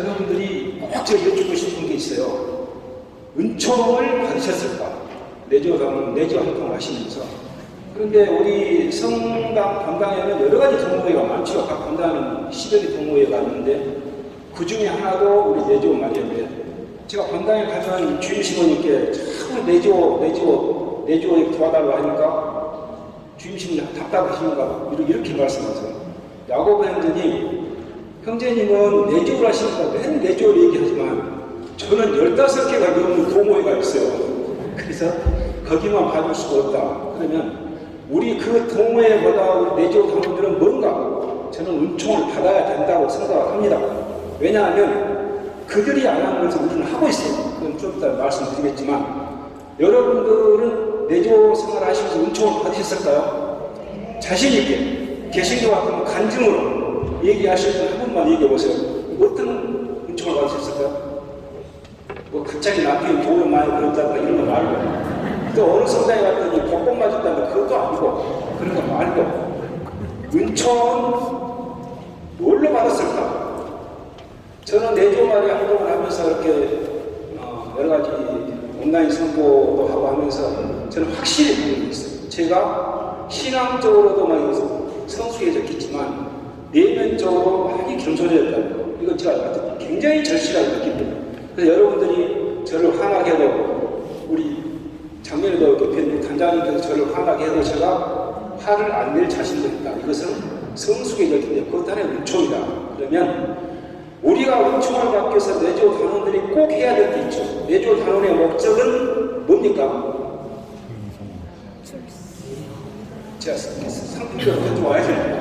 여러분들이 꼭 제가 여쭙고 싶은 게 있어요. 은총을 받으셨을까? 내조 활동을 하시면서. 그런데 우리 성당 본당에는 여러 가지 동호회가 많죠. 각 본당은 10여 개 동호회가 있는데 그 중에 하나도 우리 내조 말이었는데 제가 본당에 가면 주임시모님께 자꾸 내조에 도와달라고 하니까 주임시모님 답답하시는가 이렇게 말씀하세요. 야고보 형제님은 내조를 하시니까 맨 내조를 얘기하지만 저는 15개가 넘는 동호회가 있어요. 그래서 거기만 봐줄 수가 없다. 그러면 우리 그 동호회보다 우리 내조 당원들은 뭔가 저는 은총을 받아야 된다고 생각합니다. 왜냐하면 그들이 안 하는 것을 우리는 하고 있어요. 그건 좀 이따 말씀드리겠지만 여러분들은 내조 생활 하시면서 은총을 받으셨을까요? 자신있게 개신교 같은 간증으로 얘기하실 분 한 분만 얘기해 보세요. 어떤 은총을 받으셨을까요? 뭐 갑자기 남편이 돈을 많이 벌었다든가 이런 거 말고 또 어느 성당에 갔더니 복권 맞았다든가 그것도 아니고 그런 거 말고 은총은 뭘로 받았을까? 저는 내조마리 활동을 하면서 이렇게 여러 가지 온라인 선교도 하고 하면서 저는 확실히 보는 게 있어요. 제가 신앙적으로도 많이 성숙해졌겠지만 내면적으로 많이 겸손해졌다는 거. 이거 제가 굉장히 절실하게 느낍니다. 그래서 여러분들이 저를 화나게 해도 우리 작년에도 뵙는 단장님께서 저를 화나게 해도 제가 화를 안 낼 자신도 있다. 이것은 성숙해졌기 때문에 그것 하나의 은총이다. 그러면 우리가 은총을 받기 위해서 내조 단원들이 꼭 해야 될 게 있죠. 내조 단원의 목적은 뭡니까? 제가 상품적으로 가져와야 됩니다.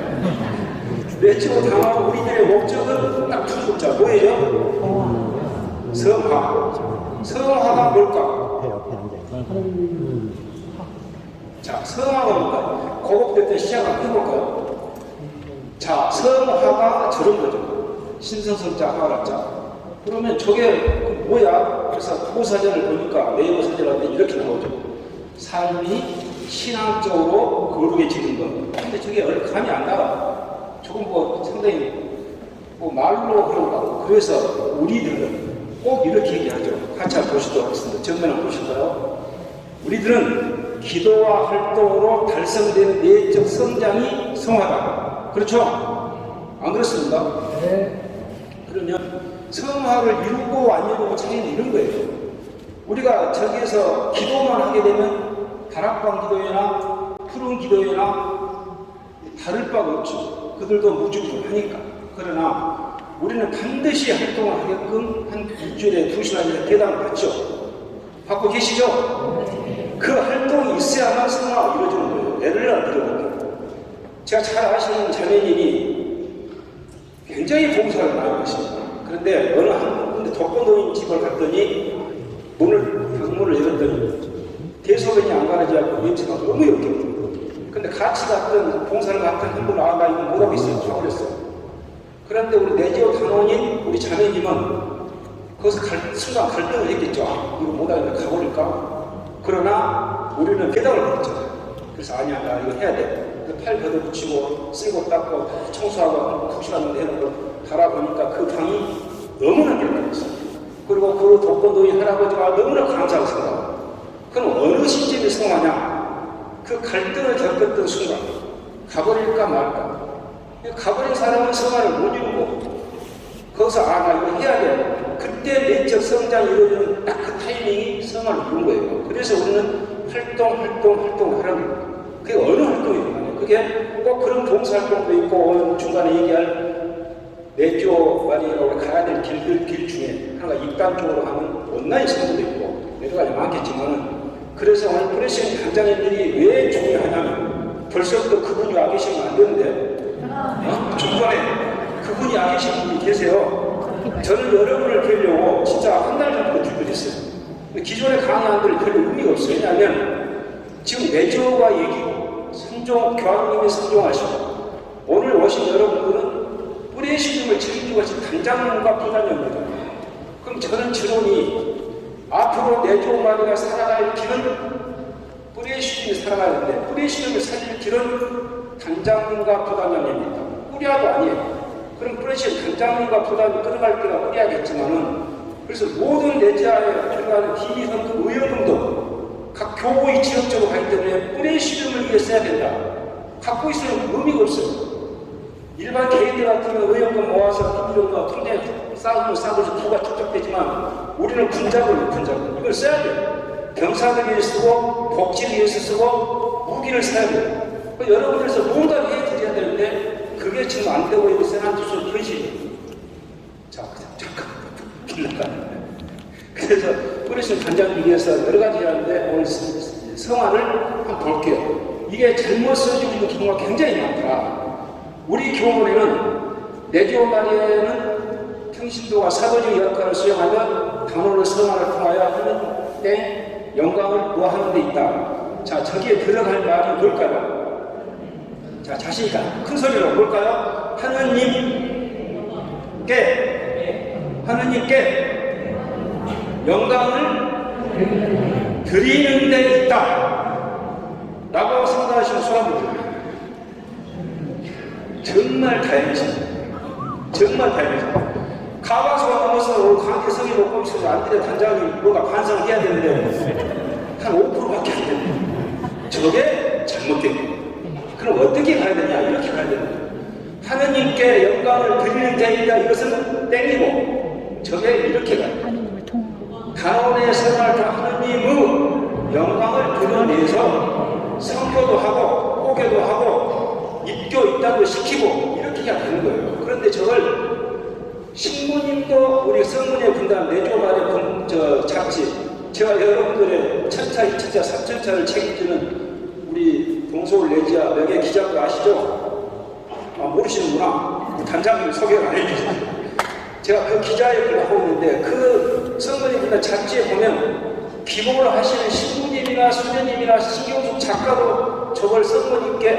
내조 단원 우리들의 목적은 딱 두 글자 뭐예요? 성화. 성화가 뭘까? 자, 성화가 뭘까? 고급될 때 시작을 해볼까요? 자, 성화가 저런 거죠. 신성성자 하락자. 그러면 저게 뭐야? 그래서 부사전을 보니까 네이버 사전을 하면 이렇게 나오죠. 삶이 신앙적으로 거룩해지는 것. 근데 저게 감이 안 나와. 조금 상당히 말로 그런가. 그래서 우리들은 꼭 이렇게 얘기하죠. 같이 한번 보시도록 하겠습니다. 정면 한번 보실까요? 우리들은 기도와 활동으로 달성되는 내적 성장이 성화다. 그렇죠? 안 그렇습니까? 네. 그러면 성화를 이루고 안 이루고 차이는 이런 거예요. 우리가 저기에서 기도만 하게 되면 다락방 기도회나 푸른 기도회나 다를 바가 없죠. 그들도 무주부하니까. 그러나 우리는 반드시 활동을 하게끔 한 일주일에 2시간이나 계단을 받죠. 받고 계시죠? 그 활동이 있어야만 성화가 이루어지는 거예요. 예를 들어볼게요. 제가 잘 아시는 자매님이 굉장히 봉사를 많이 하십니다. 그런데 어느 한 군데 독거노인 집을 갔더니 방문을 열었더니 대소변이 안 가려지 않고 냄새가 너무 역겨워요. 근데 같이 갔던 봉사를 갔던 한 분은 나 이거 뭐라고 있어요? 하고 그랬어요. 그런데 우리 내지오 단원인 우리 자매님은 거기서 순간 갈등을 했겠죠. 이거 못하겠네, 가버릴까? 그러나 우리는 배당을 받았잖아요. 그래서 아니야, 나 이거 해야 돼. 팔 걷어붙이고 쓸고 닦고 청소하고 푹 시간 해놓은 걸 바라보니까 그 방이 너무나 깨끗했어요. 그리고 그 독거노인 할아버지가 너무나 감사하고 생각합니다. 그럼 어느 시점에 성화냐? 그 갈등을 겪었던 순간 가버릴까 말까? 가버린 사람은 성화를 못 이루고 거기서 나 이거 해야 돼. 그때 내적 성장이 이루어지는 딱 그 타이밍이 성화를 이룬 거예요. 그래서 우리는 활동을 하는 거예요. 그게 어느 활동이에요? 그게 꼭 그런 봉사활동도 있고 중간에 얘기할 내조 말이라고 가야 될 길 중에 하나가 입단적으로 하는 온라인 선교도 있고 여러 가지 많겠지만은 그래서 오늘 프레시언 단장님들이 왜 중요하냐면 벌써부터 그분이 와 계시면 안 되는데 중간에 그분이 와 계신 분이 계세요. 저는 여러분을 뵈려고 진짜 한 달 전부터 준비했어요. 기존의 강의안들이 별로 의미가 없어요. 왜냐하면 지금 내조가 얘기고 교황님이 선종하시고 오늘 오신 여러분들은 뿌리시즘을 책임지고 계신 단장님과 부단장입니다. 그럼 저는 질문이 앞으로 내조마리가 살아갈 길은 뿌리시즘이 살아가는데 뿌리시즘을 살릴 길은 단장님과 부단장입니다. 뿌리아도 아니에요. 그럼 프레시는 단장님과 부담이 끌어갈 때가 우려하겠지만은 그래서 모든 내지하에 들어가는 비선도 의원금도 각 교부의 지역적으로 가기 때문에 프레시름을 위해 써야 된다. 갖고 있으면 의미가 없어요. 일반 개인들 같으면 의원금 모아서 비밀금과 통장에 싸고서 부가 축적되지만 우리는 군자금이에요. 군자금. 이걸 써야 돼요. 병사들 위해 쓰고 복지를 위해서 쓰고 무기를 사야 돼요. 여러분들에서 뭔가를 해드려야 되는데 그게 지금 안 되고 있는 세나투스 현실이에요. 자, 잠깐 빌라가. 그래서 프레시 단장을 위해서 여러 가지 하는데 오늘 성화를 한번 볼게요. 이게 잘못 써지고 있는 경우가 굉장히 많더라. 우리 교문에는 내조 말에는 평신도와 사도적 역할을 수행하며 단원을 성화를 통하여 하는 때 영광을 노하는 데 있다. 자, 저기에 들어갈 말이 뭘까요? 자, 자신있게 큰 소리로 뭘까요? 하느님께 영광을 드리는 데 있다 라고 생각하시는 사람들입니다. 정말 다행이십니다. 정말 다행이십니다. 가방수가 넘어서 관계성이 높고 있어서 안들의 단장이 뭔가 반성을 해야 되는데 한 5%밖에 안 됩니다. 저게 잘못된 거예요. 그럼 어떻게 가야 되냐? 이렇게 가야 되는 거예요. 하느님께 영광을 드리는 데이다. 이것은 땡이고 저게 이렇게 가요. 단원의 생활을 하느님의 영광을 드러내서 성교도 하고 호교도 하고 입교 입단도 시키고 이렇게 해야 되는 거예요. 그런데 저걸 신부님도 우리 성문의 분단 내조말의 잡지 제가 여러분들의 1000차, 2000차, 3000차를 책임지는 우리 동서울 레지아 명예 기자도 아시죠? 아, 모르시는구나. 단장님 소개를 안 해주세요. 제가 그 기자 역할을 하고 있는데 그 성문의 분단 잡지에 보면 기록을 하시는 신부님이나 수녀님이나 신경숙 작가도 저걸 성모님께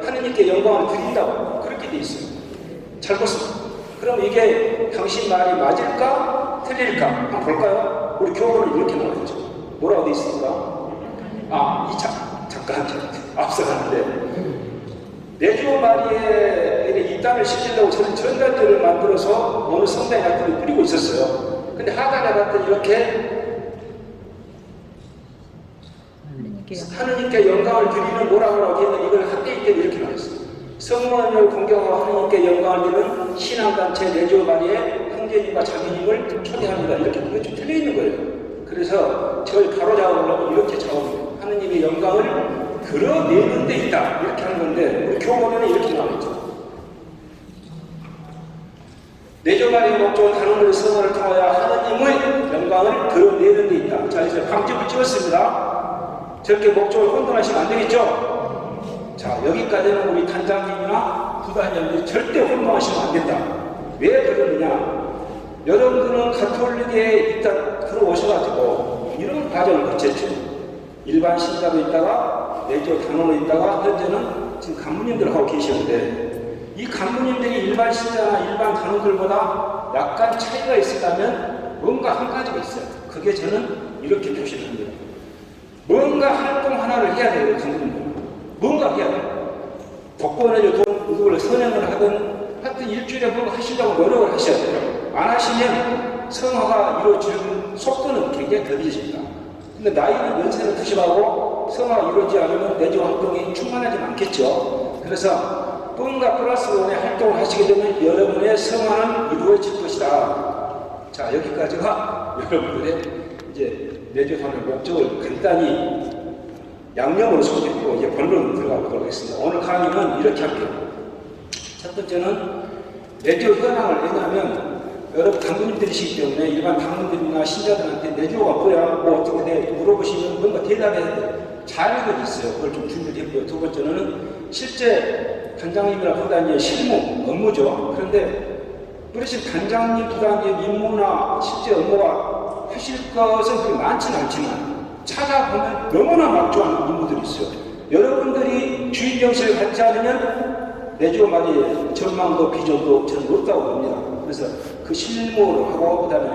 하느님께 영광을 드린다고 그렇게 돼 있어요. 잘 보세요. 그럼 이게 당신 말이 맞을까 틀릴까 한번 볼까요? 우리 교본은 이렇게 나와있죠. 뭐라고 돼 있습니까? 잠깐 앞서가는데 내조 마리에 입단을 시키려고 저는 전단지를 만들어서 어느 성당에 갔더니 뿌리고 있었어요. 근데 하단에 갔더니 이렇게 하느님께 영광을 드리는 뭐라고 했는데 이걸 학대일 때 이렇게 나왔어요. 성모님을 공경하고 하느님께 영광을 드리는 신앙단체 내조마리에 형제님과 자매님을 초대합니다. 이렇게 이거 좀 틀려 있는 거예요. 그래서 저를 바로 잡으려고 이렇게 잡아요. 하느님의 영광을 드러내는 데 있다. 이렇게 하는 건데 우리 교본에는 이렇게 나와있죠. 내조마리의 목적은 단원의 성화를 통하여 하느님의 영광을 드러내는 데 있다. 자, 이제 방점을 찍었습니다. 저렇게 목적을 혼돈하시면 안 되겠죠? 자, 여기까지는 우리 단장님이나 부단장님이 절대 혼동하시면 안 된다. 왜 그러느냐? 여러분들은 가톨릭에 일단 들어오셔가지고 이런 과정을 거쳤죠. 일반 신자로 있다가 내조 단원으로 있다가 현재는 지금 간부님들 하고 계시는데 이 간부님들이 일반 신자나 일반 단원들보다 약간 차이가 있으다면 뭔가 한 가지가 있어요. 그게 저는 이렇게 표시를 합니다. 뭔가 활동 하나를 해야 돼요. 간부님들. 뭔가 해야 돼요. 복권을 누구를 선행을 하든 하여튼 일주일에 뭔가 하시려고 노력을 하셔야 돼요. 안 하시면 성화가 이루어지는 속도는 굉장히 더디집니다. 근데 나이는 연세를 드시라고 성화가 이루어지지 않으면 내조 활동이 충만하지 않겠죠. 그래서 뭔가 플러스 원의 활동을 하시게 되면 여러분의 성화는 이루어질 것이다. 자, 여기까지가 여러분들의 이제 내조선의 목적을 간단히 양념으로 소개했고 이제 본론으로 들어가 보도록 하겠습니다. 오늘 강의는 이렇게 할게요. 첫 번째는 내조 현황을 왜냐하면 여러분 당구님들이시기 때문에 일반 당구님들이나 신자들한테 내조가 뭐야? 뭐 어떻게 돼? 물어보시면 뭔가 대답해야 돼. 자료가 있어요. 그걸 좀 준비를 했고요. 두 번째는 실제 단장님이나 부단의 실무, 업무죠. 그런데 그러신 단장님, 부단의 임무나 실제 업무가 하실 것은 그렇게 많지는 않지만 찾아보면 너무나 막중한 임무들이 있어요. 여러분들이 주인 정신을 갖지 않으면 내조 말이 전망도 비전도 저는 없다고 봅니다. 그래서 그 실무를 하고 그다음에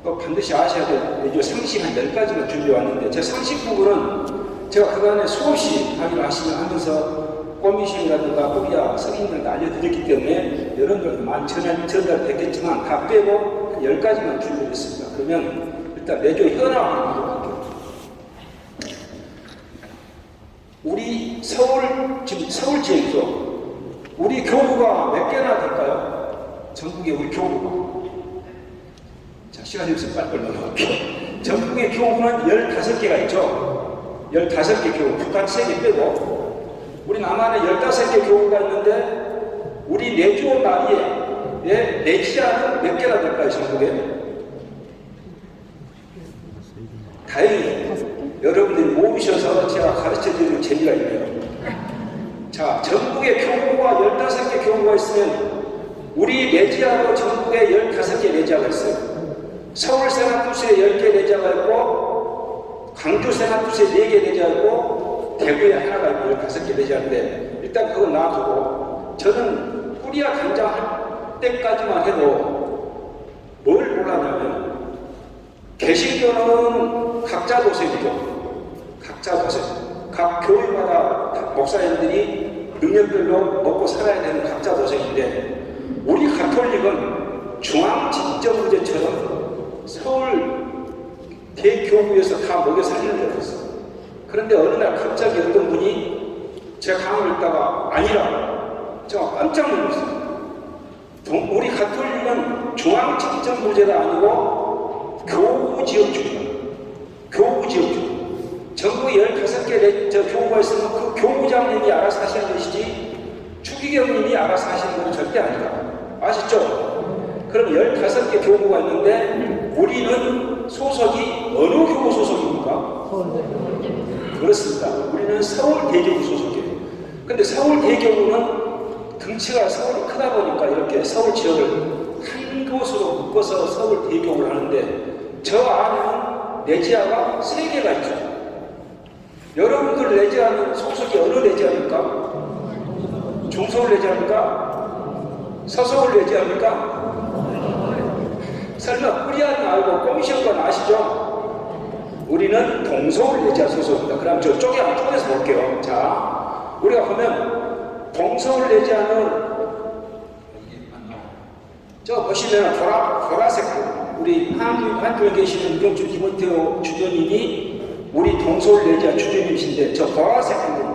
또 반드시 아셔야 될 내조 상식 한 10가지를 준비해 왔는데 제 상식 부분은 제가 그간에 수없이 강의를 하면서 꼬미션이라든가 꼬리아 성인들도 알려드렸기 때문에 여러분들도 많이 전달됐겠지만 다 빼고 한 10가지만 준비했습니다. 그러면 일단 내조 현황을 보도록 할게요. 우리 지금 서울 지역이죠. 우리 교구가 몇 개나 될까요? 전국에 우리 교구가. 자, 시간이 없어서 빨리빨리 넘어갈게요. 전국의 교구는 15개가 있죠. 15개 교구, 북한 3개 빼고. 우리 남한에 15개 교구가 있는데, 우리 내주 나리에 내지아는 몇 개나 될까요, 전국에? 다행히 여러분들이 모이셔서 제가 가르쳐 드리는 재미가 있네요. 자, 전국에 교구가 15개 교구가 있으면, 우리 내지아로 전국에 15개 내지아가 있어요. 서울 세나투스에 10개 내지아가 있고, 광주 세나투스에 4개 내지아가 있고, 대구에 하나가 있고 15개 내지아인데, 일단 그건 놔두고, 저는 뿌리야 간장할 때까지만 해도 뭘 몰랐냐면, 개신교는 각자 도생이죠. 각자 도생. 각 교회마다 각 목사님들이 능력별로 먹고 살아야 되는 각자 도생인데, 우리 가톨릭은 중앙집정부제처럼 서울 대교구에서 다 먹여 살리는 줄 알았어. 그런데 어느 날 갑자기 어떤 분이 제가 강의를 읽다가 아니라 제가 깜짝 놀랐어요. 우리 가톨릭은 중앙집정부제가 아니고 교구지역주의다. 교구지역주의. 전국에 15개 교구가 있으면 그 교구장님이 알아서 하시는 것이지 추기경님이 알아서 하시는 건 절대 아니다. 아시죠? 그럼 15개 교구가 있는데 우리는 소속이 어느 교구 소속입니까? 그렇습니다. 우리는 서울대교구 소속이에요. 근데 서울대교구는 등치가 서울이 크다 보니까 이렇게 서울 지역을 한 곳으로 묶어서 서울대교구를 하는데 저 안에는 내지아가 3개가 있죠. 여러분들 내지아는 소속이 어느 내지아입니까? 중서울 내지아입니까? 서서울 내지아입니까? 설마 뿌리안 알고 꼬미션건 아시죠? 우리는 동서울 내지아 소속입니다. 그럼 저쪽에 한번 쪼개서 볼게요. 자, 우리가 보면 동서울 내지아는 저 보시면 보라색 우리 한국에 계시는 유경주 디모테오 주교님이 우리 동서울 내지아 주교님이신데 저 보라색 부분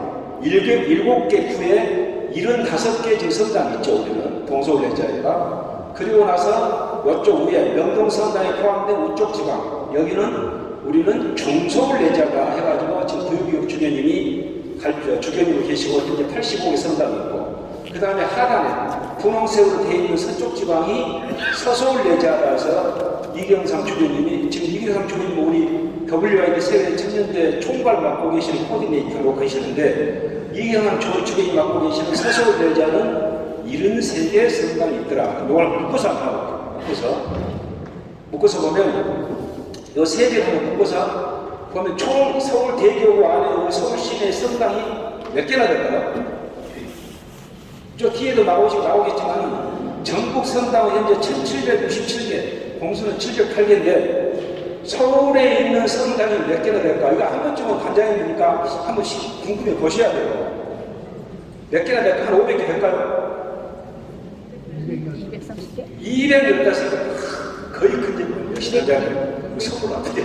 7개 구에 75개 지금 성당이 있죠. 우리는 동서울 내지아가. 그리고 나서 이쪽 위에 명동성당에 포함된 우쪽 지방 여기는 우리는 중서울 내지아가 해가지고 지금 교육교육 주교님이 주교님으로 계시고 현재 85개 성당이 있고 그 다음에 하단에 분홍색으로 되어 있는 서쪽 지방이 서서울 내지아라서 이경삼 주교님이 지금 이경삼 주교님은 우리 WID 세계 청년대 총괄 맡고 계시는 코디네이터로 계시는데 이경삼 주교님 맡고 계시는 서서울 내지아는 73개의 성당이 있더라. 이걸 묶어서 한번 묶어서 보면 이 세 개를 한번 묶어서 보면 총 서울 대교구 안에 서울 시내 성당이 몇 개나 될까요? 저 뒤에도 나오겠지만 전국 성당은 현재 1767개, 공수는 708개인데 서울에 있는 성당이 몇 개나 될까? 이거 한 번쯤은 관장님이니까 한 번씩 궁금해 보셔야 돼요. 몇 개나 될까? 한 500개 될까요? 230개? 215개. 거의 큰 집, 시대장님. 서울 아프게.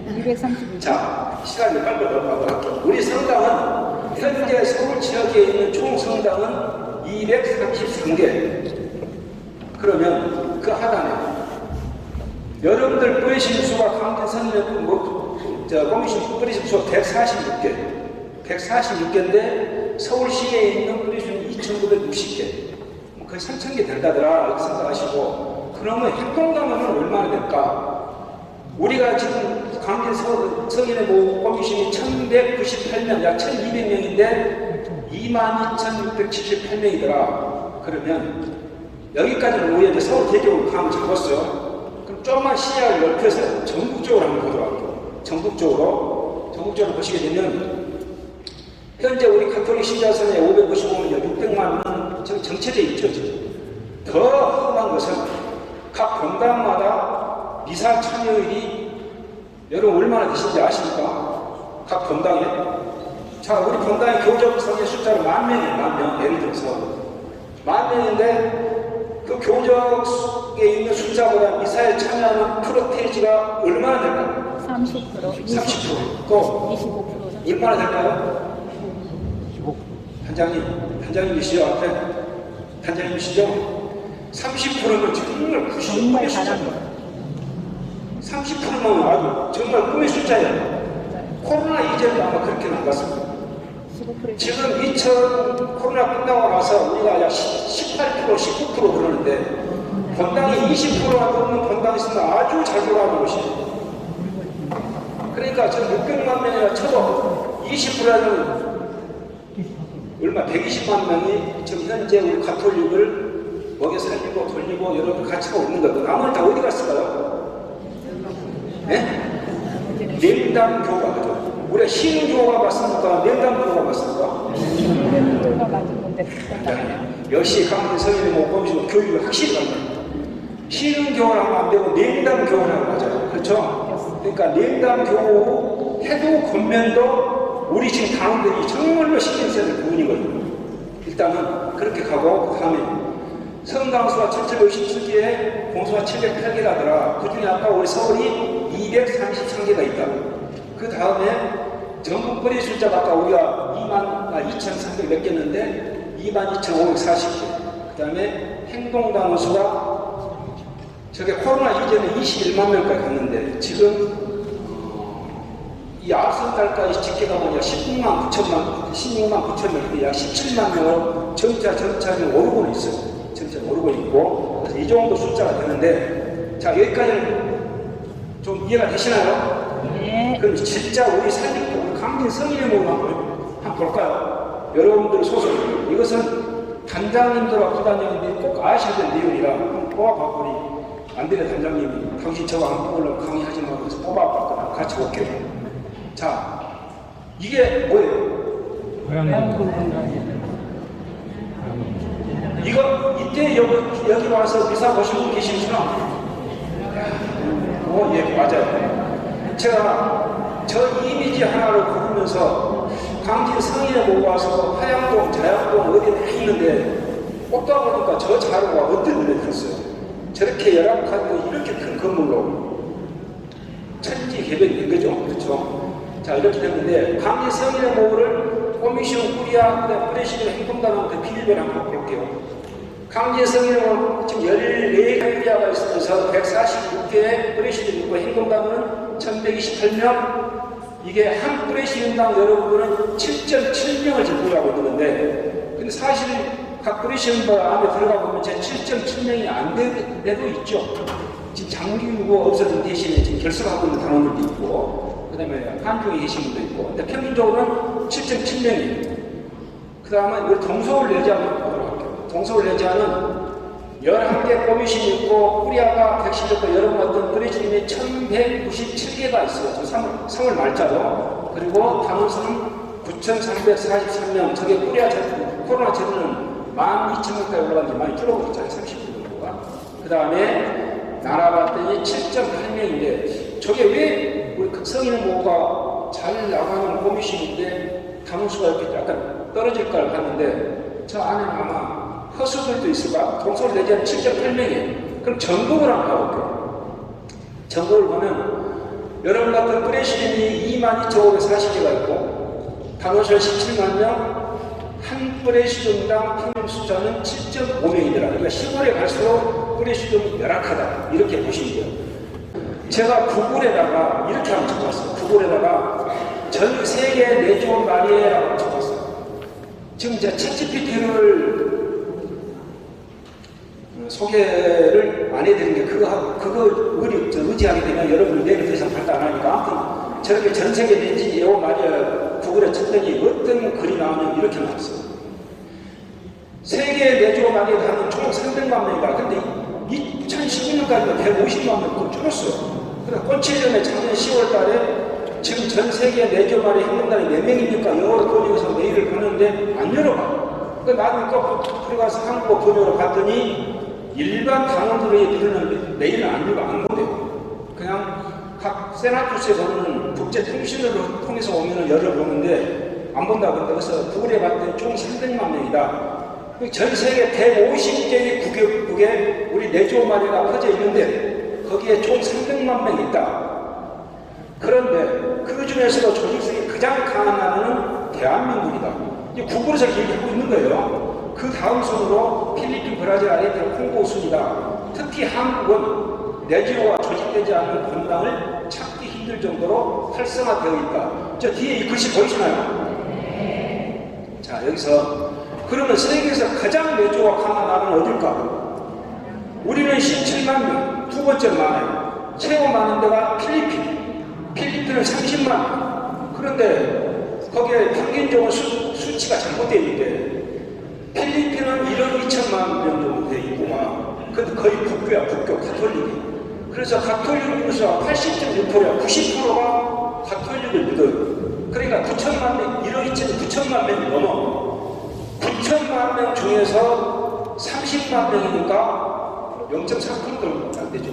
230개. 자, 시간이 빨리 넘어가도록 할게요. 우리 성당은 현재 서울 지역에 있는 총 성당은 233개. 그러면 그 하단에 여러분들 뿌리신 수가 강진 선생님 꼬미신 뿌리신 수가 146개. 146개인데 서울시에 있는 뿌리신 2,960개. 거의 3,000개 된다더라 이렇게 생각하시고 그러면 협동가면은 얼마나 될까? 우리가 지금 강진 성인의 모금이신이 1198명, 약 1200명인데 22,678명이더라. 그러면 여기까지는 우리가 이제 서울 대교로 감을 잡았어요. 그럼 좀만 시야를 넓혀서 전국적으로 한번 보도록 할게요. 전국적으로 보시게 되면 현재 우리 가톨릭 신자선에 595명, 600만은 정체되어 있죠. 지금. 더 험한 것은 각 본당마다 미사 참여율이 여러분 얼마나 되신지 아십니까? 각 본당에. 자, 우리 본당의 교적성의 숫자는 10,000명이에요. 10,000명. 예를 들어서 10,000명인데 그 교적에 있는 숫자보다 미사에 참여하는 프로테이지가 얼마나 될까요? 30%, 30%. 또 25%. 얼마나 될까요? 15%. 단장님이시죠? 앞에 단장님이시죠? 30%면 정말 정말 꿈의 잘한 숫자예요. 거예요. 30%면 아주 정말 꿈의 숫자예요. 코로나 이전도 아마 그렇게 나갔습니다. 15%. 지금 2000 코로나 끝나고 나서 우리가 약 18%, 19% 그러는데 본당이 20%가 넘는 본당이 있으면 아주 잘 돌아가는 곳이에요. 그러니까 저 600만 명이나 쳐도 20%라는 얼마 120만 명이 지금 현재 우리 가톨릭을 먹여 살리고 돌리고 여러분 가치가 없는 거고 나머지 다 어디 갔을까요? 네? 맹담교가 그죠? 우리가 신교가 맞습니까? 맹담교가 맞습니까? 교가 맞는데 역시 강진 성인의 모범식 교육을 확실히 간다. 신교를 하면 안 되고 맹담교를 하면 맞아요. 그렇죠? 그러니까 맹담교 해도 권면도 우리 지금 당원들이 정말로 신경 써야 될 부분이거든요. 일단은 그렇게 가고 그 다음에 성당수가 1750개에 공수가 708개라더라. 그 중에 아까 우리 서울이 233개가 있다. 그 다음에 전국 거리 숫자가 아까 우리가 22,300 몇 개였는데 22,540개. 그 다음에 행동당원 수가 저게 코로나 이전에 21만 명까지 갔는데 지금 이 앞선 달까지 집계가 뭐냐 16만 9천 명, 약 17만 명으로 점차 좀 오르고 있어요. 점차 오르고 있고 그래서 이 정도 숫자가 되는데 자 여기까지는 좀 이해가 되시나요? 네. 그럼 진짜 우리 살림도 강진 성인의 몸을 한번 볼까요? 여러분들 소설 이것은 단장님들과 부단장님들이 꼭 아셔야 될 내용이라 한번 뽑아봤더니 안드레 단장님이 당신 저거 안 뽑으려고 강의하지 말고 뽑아봤거나 같이 볼게요. 자, 이게 뭐예요? 이거 이때 여기 와서 미사 보신 분 계시구나. 예, 맞아요. 제가 저 이미지 하나를 고르면서 강진 성인에 보고 와서 화양동, 자양동 어디에 다 있는데 뽑다 보니까 저 자료가 어떤 눈에 들었어요. 저렇게 열악하고 이렇게 큰 건물로 천지개벽이 된 거죠. 그렇죠? 자, 이렇게 됐는데 강진 성인의 모를 코미션 꾸리아, 프레시드 행동단원부터 비밀을 한번 볼게요. 강진 성인은 지금 14개 꾸리아가 있으면서 146개의 프레시드 있고 행동단원은 1128명. 이게 한 프레시드당 여러분들은 7.7명을 지금 보유하고 있는데 근데 사실 각 프레시드 안에 들어가 보면 제 7.7명이 안 될 때도 있죠. 지금 장기유고 없어진 대신에 지금 결석하고 있는 단원들도 있고 그 다음에 한중에 계신 분도 있고 근데 평균적으로는 7.7명이에요. 그 다음에 이걸 동서울 내지하는 보도록 할게요. 동서울 내지하는 11개 꼬미신이 있고 꾸리아가 116개 여러분 같은 프레시즘이 1197개가 있어요. 저 3월 말자로. 그리고 단원수는 9,343명. 저게 꾸리아 코로나 전에는 12,000명까지 올라갔는데 많이 줄어들었잖아요. 30% 정도가. 그 다음에 나눠봤더니 7.8명인데 저게 왜 우리 성인의 모가 잘 나가는 꼬미신인데 단원수가 이렇게 약간 떨어질까를 봤는데 저 안에는 아마 허수들도 있을까? 동서울 내지는 7.8명이에요. 그럼 전국을 한번 가볼게요. 전국을 보면 여러분 같은 프레시즘이 22,540개가 있고 단원설 17만 명, 한 프레시즘당 평균 숫자는 7.5명이더라. 그러니까 시골에 갈수록 프레시즘이 열악하다. 이렇게 보시면 돼요. 제가 구글에다가 이렇게 한번 적어봤어요. 구글에다가 전 세계 내조 말이에라고 적었어요. 지금 이제 챗GPT를 소개를 안 해드린 게 그거 의지하게 되면 여러분이 내일 더 이상 발달 안 하니까 아무튼 저렇게 전 세계 내지 예오 말이야 구글에 쳤더니 어떤 글이 나오면 이렇게 나왔어요. 세계 내조 말이에 하는 총 300만 명이다. 근데 2019년까지는 150만 명 줄었어요. 그래서 꽃치전에 작년 10월 달에 지금 전 세계 내조 말이 행동단이 몇 명입니까? 영어로 번역해서 메일을 보냈는데 안 열어봐. 그 나중에 또 들어가서 한국어 번역으로 봤더니 일반 단원들에게 드리는 메일은 안 읽어 안 보내요. 그냥 각 세나투스에 보는 국제 통신을 통해서 오면은 열어보는데 안 본다고 그러는데 그래서 구글에 봤더니 총 300만 명이다. 전 세계 150개의 국역국에 우리 내조 마리가 퍼져 있는데 거기에 총 300만 명이 있다. 그런데 그 중에서도 조직성이 가장 강한 나라는 대한민국이다. 이제 구글에서 얘기하고 있는 거예요. 그 다음 순으로 필리핀, 브라질, 아르헨티나, 콩고 순이다. 특히 한국은 내지로와 조직되지 않는 분당을 찾기 힘들 정도로 활성화되어 있다. 저 뒤에 이 글씨 보이시나요? 자, 여기서 그러면 세계에서 가장 내조가 강한 나라는 어딜까? 우리는 17만 명, 두 번째 많아요. 최고 많은 데가 필리핀은 30만 명. 그런데 거기에 평균적으로 수치가 잘못되어 있는데 필리핀은 1억 2천만 명 정도 돼 있구만. 근데 거의 국교야, 국교, 가톨릭이. 그래서 가톨릭 중에서 80.6%야, 90%가 가톨릭을 믿어요. 그러니까 9천만 명, 1억 2천, 9천만 명이 넘어. 9천만 명 중에서 30만 명이니까 0.4%도 안 되죠.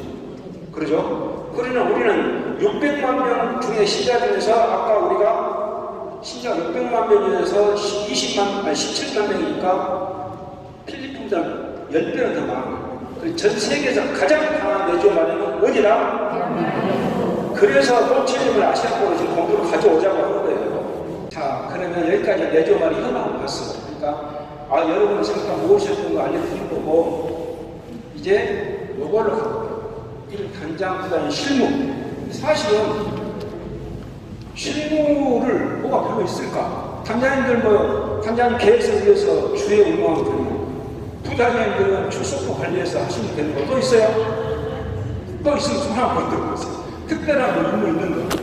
그러죠? 그러나 우리는 600만 명 중에 신자 중에서 아까 우리가 신자 600만 명 중에서 17만 명이니까 필리핀보다 10배는 더 많아. 전 세계에서 가장 강한 내조 마련은 어디다? 그래서 노치즘을 아시아권으로 지금 공부를 가져오자고 하는 거예요. 자, 그러면 여기까지 내조 말이 현황을 봤어. 그러니까 여러분은 잠깐 모으셨던 거 알려드린 거고 이제 요걸로 가볼게요. 이 단장보다는 실무. 사실은 실무를 뭐가 별로 있을까? 단장님들 단장 계획서를 위해서 주에 운영하면 되는 거. 부단장님들은 출석부 관리해서 하시면 되는 거 또 있어요? 또 있으면 좀 하나 만들어 보세요. 특별한 의무 있는 거.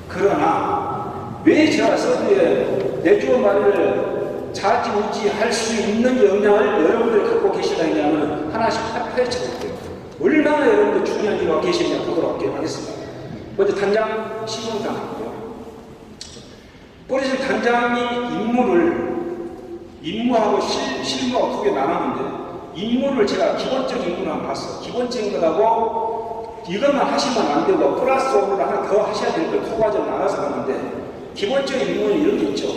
그러나 왜 제가 서두에 내조 말을 좌지우지 할 수 있는 역량을 여러분들이 갖고 계시다냐면 하나씩 파헤쳐볼게요. 얼마나 여러분들 중요한 일을 하고 계시냐 보도록 하겠습니다. 먼저 단장 시공장 할게요. 뿌리신 단장이 임무하고 실무가 크게 나눴는데 임무를 제가 기본적인 임무만 봤어. 기본적인 거라고 이것만 하시면 안 되고 플러스 오브를 하나 더 하셔야 되는 걸 소과정 나눠서 하는데 기본적인 임무는 이런 게 있죠.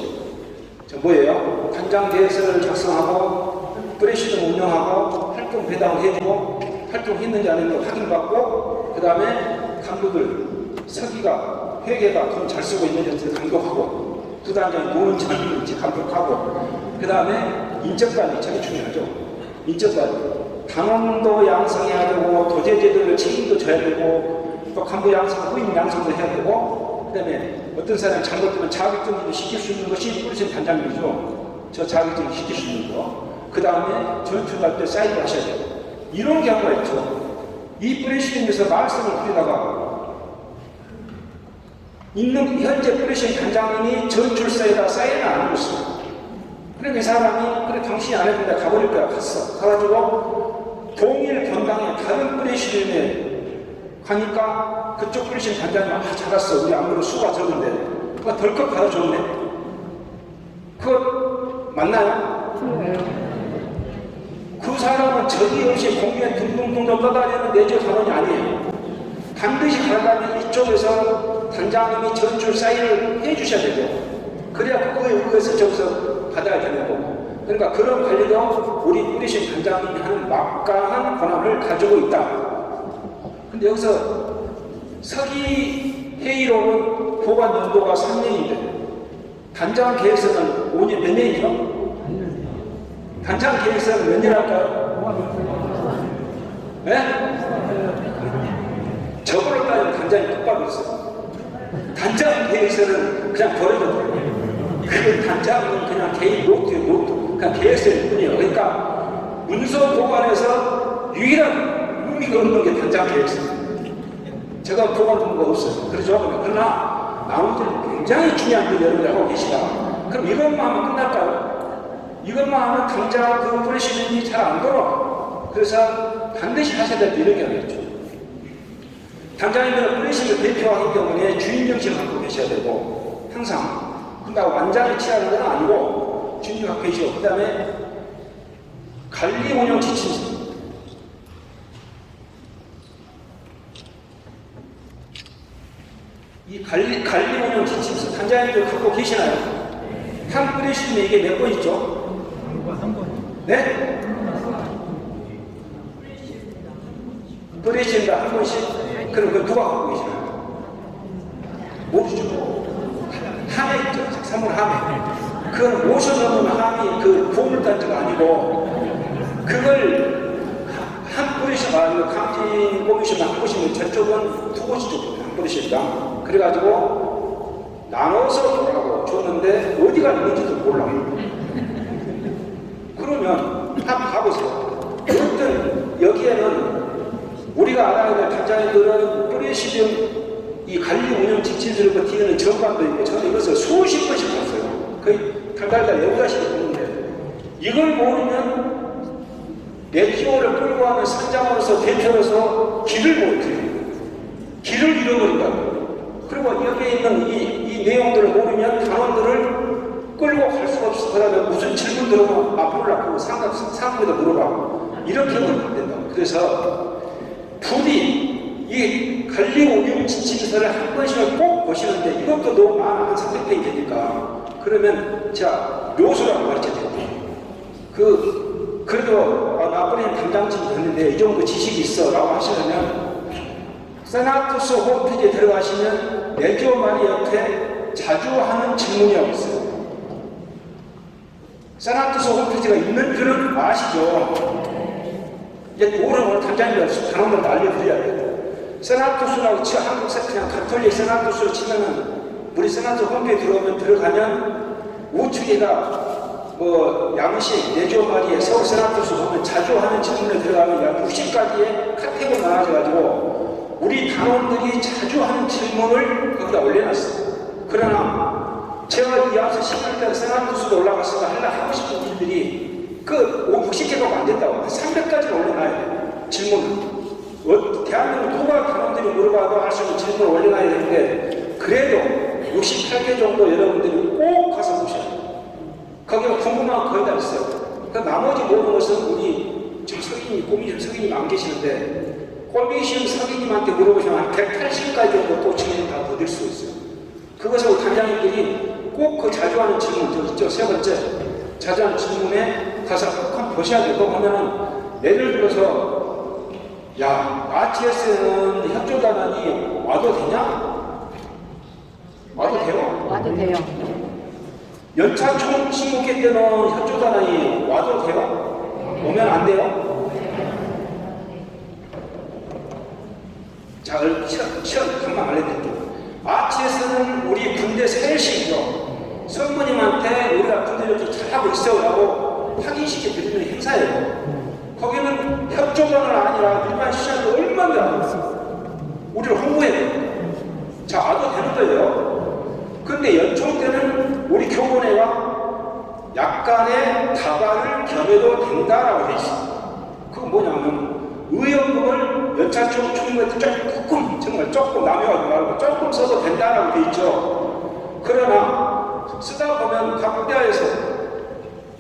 저 뭐예요? 단장 계획서를 작성하고 프레시를 운영하고 활동 배당을 해주고 활동했는지 안 했는지 확인받고 그 다음에 간부들 서기가 회계가 돈 잘 쓰고 있는지 감독하고 부단장이 돈은 잘 있는지 감독하고 그 다음에 인적관리 되게 중요하죠. 인적관리 당원도 양성해야 되고 도제제도를 책임도 져야 되고 또 간부 양성, 후임 양성도 해야 되고 그 다음에 어떤 사람이 잘못되면 자격증도 시킬 수 있는 것이 뿌리신 단장님이죠. 저 자격증 시킬 수 있는 거. 그 다음에 전출할 때 사인을 하셔야 돼요. 이런 경우가 있죠. 이 뿌리신에서 말씀을 드리다가 있는 현재 뿌리신 단장님이 전출서에다 사인을 안 하고 있어요. 그럼 이 사람이 그래 당신이 안 해준다 가버릴 거야. 갔어. 가가지고 동일 변당에 다른 뿌리신에 가니까 그쪽 뿌리신 단장님이 잘했어. 우리 아무래도 수가 적은데 그거 덜컥 받아줬네. 그거 맞나요? 그 사람은 적이 없이 공무원 둥둥둥둥 떠다니는 내조 단원이 아니에요. 반드시 가려면 이쪽에서 단장님이 전출 사인을 해주셔야 되죠. 그래야 그거에 의해서 저기서 받아야 되는 거고. 그러니까 그런 관리도 우리 뿌리신 단장님이 하는 막강한 권한을 가지고 있다. 근데 여기서 서기 회의로는 보관 연도가 3년인데 단장 계획서는 5년 몇 년이죠? 단장 계획서는 몇 년 할까요? 네? 저걸로 따지면 단장이 똑바로 있어요. 단장 계획서는 그냥 버려도 돼요. 그 단장은 그냥 개인 노트에 노트, 그냥 계획서일 뿐이에요. 그러니까 문서 보관에서 유일한 의미가 없는 게 단장 계획서. 제가 보관 정보가 없어요. 그렇죠? 그러나 나머지는 굉장히 중요한 걸 여러분들 하고 계시다. 그럼 이것만 하면 끝날까요? 이것만 하면 당장 그 프레시den이 잘 안 돌아. 그래서 반드시 하셔야 될 이런 게 하겠죠. 당장님들은 프레시를 대표하기 때문에 주인 정신을 갖고 계셔야 되고 항상 근데 완전히 취하는 건 아니고 주인 갖고 계시고 그 다음에 관리 운영 지침 이 관리 운영 지침서 단장님들 갖고 계시나요? 한 뿌리시면 이게 몇 번 있죠? 네? 뿌리시는가 한 번씩? 그럼 그 누가 갖고 계시나요? 모르죠. 함에 있죠. 사물 함에. 그건 5천 넘은 함이 그 보물단지가 아니고 그걸 한 뿌리씩 아니고 강진 꼽으시면 한 뿌리시면 저쪽은 두 곳이 좀 한 뿌리씩다. 그래가지고 나눠서 보라고 줬는데 어디가 있는지도 몰라. 그러면 한번 가보세요. 어떤 여기에는 우리가 알아야 될 단장님들은 뿌리시면 이 관리 운영 지침서를 뒤에는 정관도 있고 저는 이것을 수십 번씩 봤어요. 거의 달달달 여기가씩 보는데 이걸 모르면 내기호를 끌고 가는 산장으로서 대표로서 길을 못 해요. 길을 잃어버린다고. 그리고 여기에 있는 이 내용들을 모르면 단원들을 끌고 갈 수가 없어. 그러면 무슨 질문 들어오면 몰라. 그리고 상담에다 물어봐. 이렇게 하면 안 된다고. 그래서 부디 이 관리 운영 지침서를 한 번씩은 꼭 보시는데 이것도 너무 많아. 한 300페이지 되니까. 그러면 자 묘수라고 가르쳐야 돼요. 그래도 나쁘리는 담당팀이 됐는데 이 정도 지식이 있어 라고 하시려면 세나투스 홈페이지에 들어가시면 레지오 마리 옆에 자주 하는 질문이라고 있어요. 세나투스 홈페이지가 있는 줄은 아시죠? 이제 모르면 단장님들 단원들도 알려드려야 돼요. 세나투스라고 치 한국 그냥 가톨릭 세나투스로 치면은 우리 세나투스 홈페이지 들어가면 우측에가 뭐 양식 레지오 마리에 서울 세나투스 보면 자주 하는 질문에 들어가면 약 60가지의 카테고리 나눠져가지고 우리 단원들이 자주 하는 질문을 거기다 올려놨어요. 그러나 제가 이 앞서 18대 세나투스도 올라갔으면 하고 싶은 분들이 그 60개가 안 된다고 한 300가지를 올려놔야 돼요. 질문을. 대한민국 누가 단원들이 물어봐도 할 수 있는 질문을 올려놔야 되는데 그래도 68개 정도 여러분들이 꼭 가서 보셔야 돼요. 거기가 궁금한 거 거의 다 있어요. 그 나머지 모든 것은 우리 지금 석인님, 꼬미시험 석인님 안 계시는데 꼬미시험 석인님한테 물어보시면 한 180가지 정도 또 질문 다 얻을 수 있어요. 그것을 우리 단장님들이 꼭 그 자주 하는 질문 있죠. 세 번째 자주 하는 질문에 가서 꼭 한번 보셔야 돼요. 그거 보면은 예를 들어서 야 RTS는 협조단원이 와도 되냐? 와도 돼요? 와도 돼요. 연차 총 15개 때는 협조단원이 와도 돼요? 오면 안 돼요? 자, 금방 알려드릴게요. RTS는 우리 군대 세일식이죠. 선무님한테 우리가 군대를 좀 잘하고 있어라고 확인시켜 드리는 행사예요. 거기는 협조단은 아니라 일반 시장도 얼마나 하고 있어요. 우리를 홍보해야 돼요. 자, 와도 되는 거예요. 근데 연총 때는 우리 교본에와 약간의 다발을 겸해도 된다라고 돼 있어요. 그건 뭐냐면 의원금을 연차총 총무한테 조금 정말 조금 남용하지 말고 조금 써도 된다라고 돼 있죠. 그러나 쓰다 보면 각 분야에서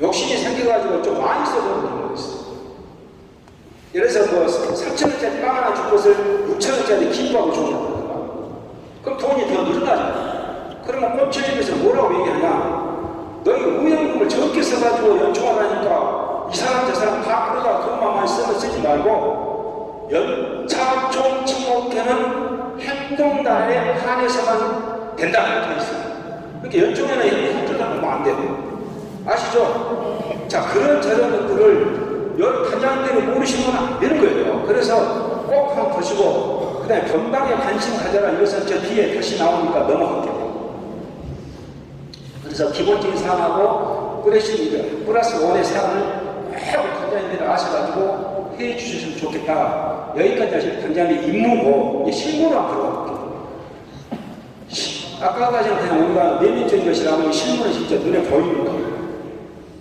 욕심이 생겨가지고 좀 많이 써보는 경우가 있어요. 예를 들어서 뭐 3,000원짜리 빵 하나 줄 것을 6,000원짜리 김밥을 준다든가. 그럼 돈이 더 늘어나잖아. 그러면 꼼쳐지면서 뭐라고 얘기하냐? 너희 의원금을 적게 써가지고 연총하라니까 이 사람 저 사람 다 그러다 돈만 많이 쓰지 말고 연차총 친목회는 행동단에 한해서만 된다는 게 있어요. 그러니까 연총에는 협조단 보면 안 돼요. 아시죠? 자, 그런 저런 것들을 단장들이 모르시면 안 되는 거예요. 그래서 꼭 한번 보시고 그 다음에 변방에 관심 가져라. 이것은 저 뒤에 다시 나오니까 넘어갈게요. 그래서 기본적인 사항하고 플러스 원의 사항을 꼭 단장님들이 아셔가지고 해 주셨으면 좋겠다. 여기까지 하실 단장님 임무고 실무로 한번 들어가 볼게요. 아까 가지는 그냥 우리가 내면적인 것이라면 실무는 진짜 눈에 보이는 거.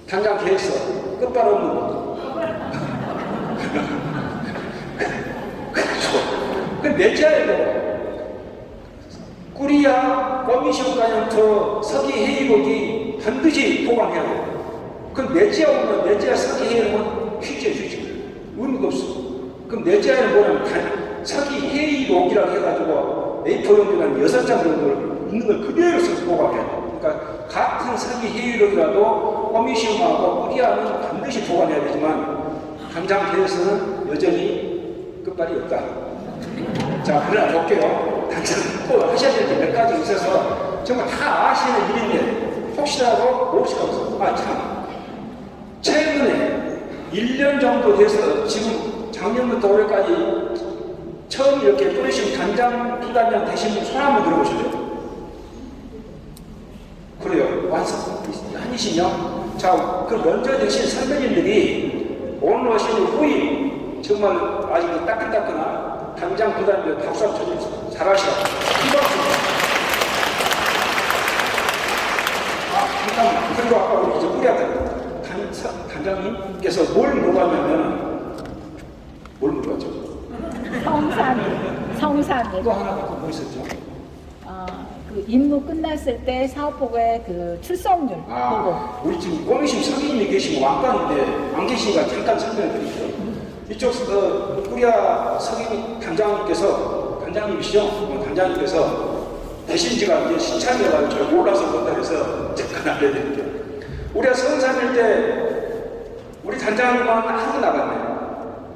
당장 계획서 끝발 없는 거. 그 넷째예요. 꾸리야 커미션과부터 서기 회의록이 반드시 보관해야 돼요. 그럼 넷째 오면 넷째 서기 회의록은 휴지 의미가 없어. 그럼 넷째는 뭐냐면 서기 회의록이라고 해가지고 A4 용지는 6장 정도 있는 걸 그대로 써서 보관해요. 그러니까 같은 서기 회의록이라도 꼬미시움하고 뿌리하는 반드시 보관해야 되지만 당장 대해서는 여전히 끝발이 없다. 자, 그러나 볼게요. 당장 꼭 하셔야 될 게 몇 가지 있어서 정말 다 아시는 일인데 혹시라도 모르실까 봐. 아, 참. 최근에 1년 정도 돼서 지금 작년부터 올해까지 처음 이렇게 뿌리신 간장 부단장 되신 분 손 한번 들어보실래요? 그래요. 완성 아니시냐? 자, 그 먼저 되신 선배님들이 오늘 오신 후임 정말 아직 따끈따끈한 간장 부단장 박수 한번 쳐주세요. 잘하시라고. 이 박수. 잠깐만. 그리고 아까 우리 이제 뿌리였던 단장님께서 뭘 물어봤냐면 뭘 물어봤죠? 성산이. 또 하나 뭐 있었죠? 그 임무 끝났을 때 사업복의 그 출석률 보고. 우리 지금 꼬미심 서기님이 계시고 왕관인데 안 계시니까 잠깐 설명드릴게요. 이쪽 꾸리아 서기님 단장님이시죠? 단장님께서 대신 제가 이제 신참이라고 잘 몰라서 그런다 해서 잠깐 알려드릴게요. 우리가 성산일 때 우리 단장님은 하루 나갔네.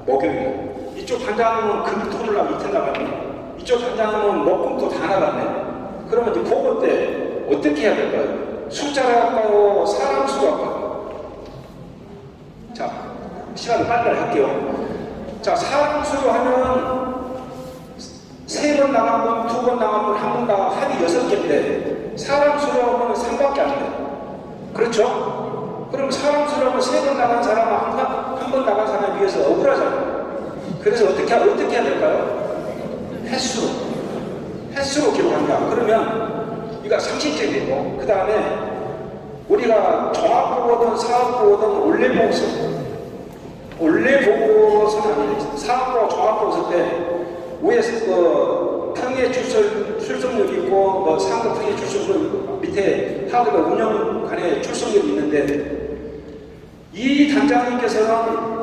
목요일. 이쪽 단장님은 금토일날 이틀 나갔네. 이쪽 단장님은 목금토 다 나갔네. 그러면 이제 보고 때 어떻게 해야 될까요? 숫자로 할까요? 사람 수로 할까요? 자, 시간을 빨리 할게요. 자, 사람 수로 하면 3번 나간 분, 2번 나간 분, 1번 나간 합이 6개인데 사람 수로 하면 3밖에 안 돼요. 그렇죠? 그럼 사람 수로 하면 3번 나간 사람은 한 번 나간 사람에 비해서 억울하잖아요. 그래서 어떻게 해야 될까요? 횟수로 기록한다. 그러면 이거 상식적이고, 그 다음에 우리가 종합보고든 사업보고든 원래보고서는 아니지. 사업보고 종합보고서 때 위에서 그 평의 출석률이 있고, 뭐 상급 평의 출석률 밑에 학업의 운영관의 출석률이 있는데, 이 단장님께서는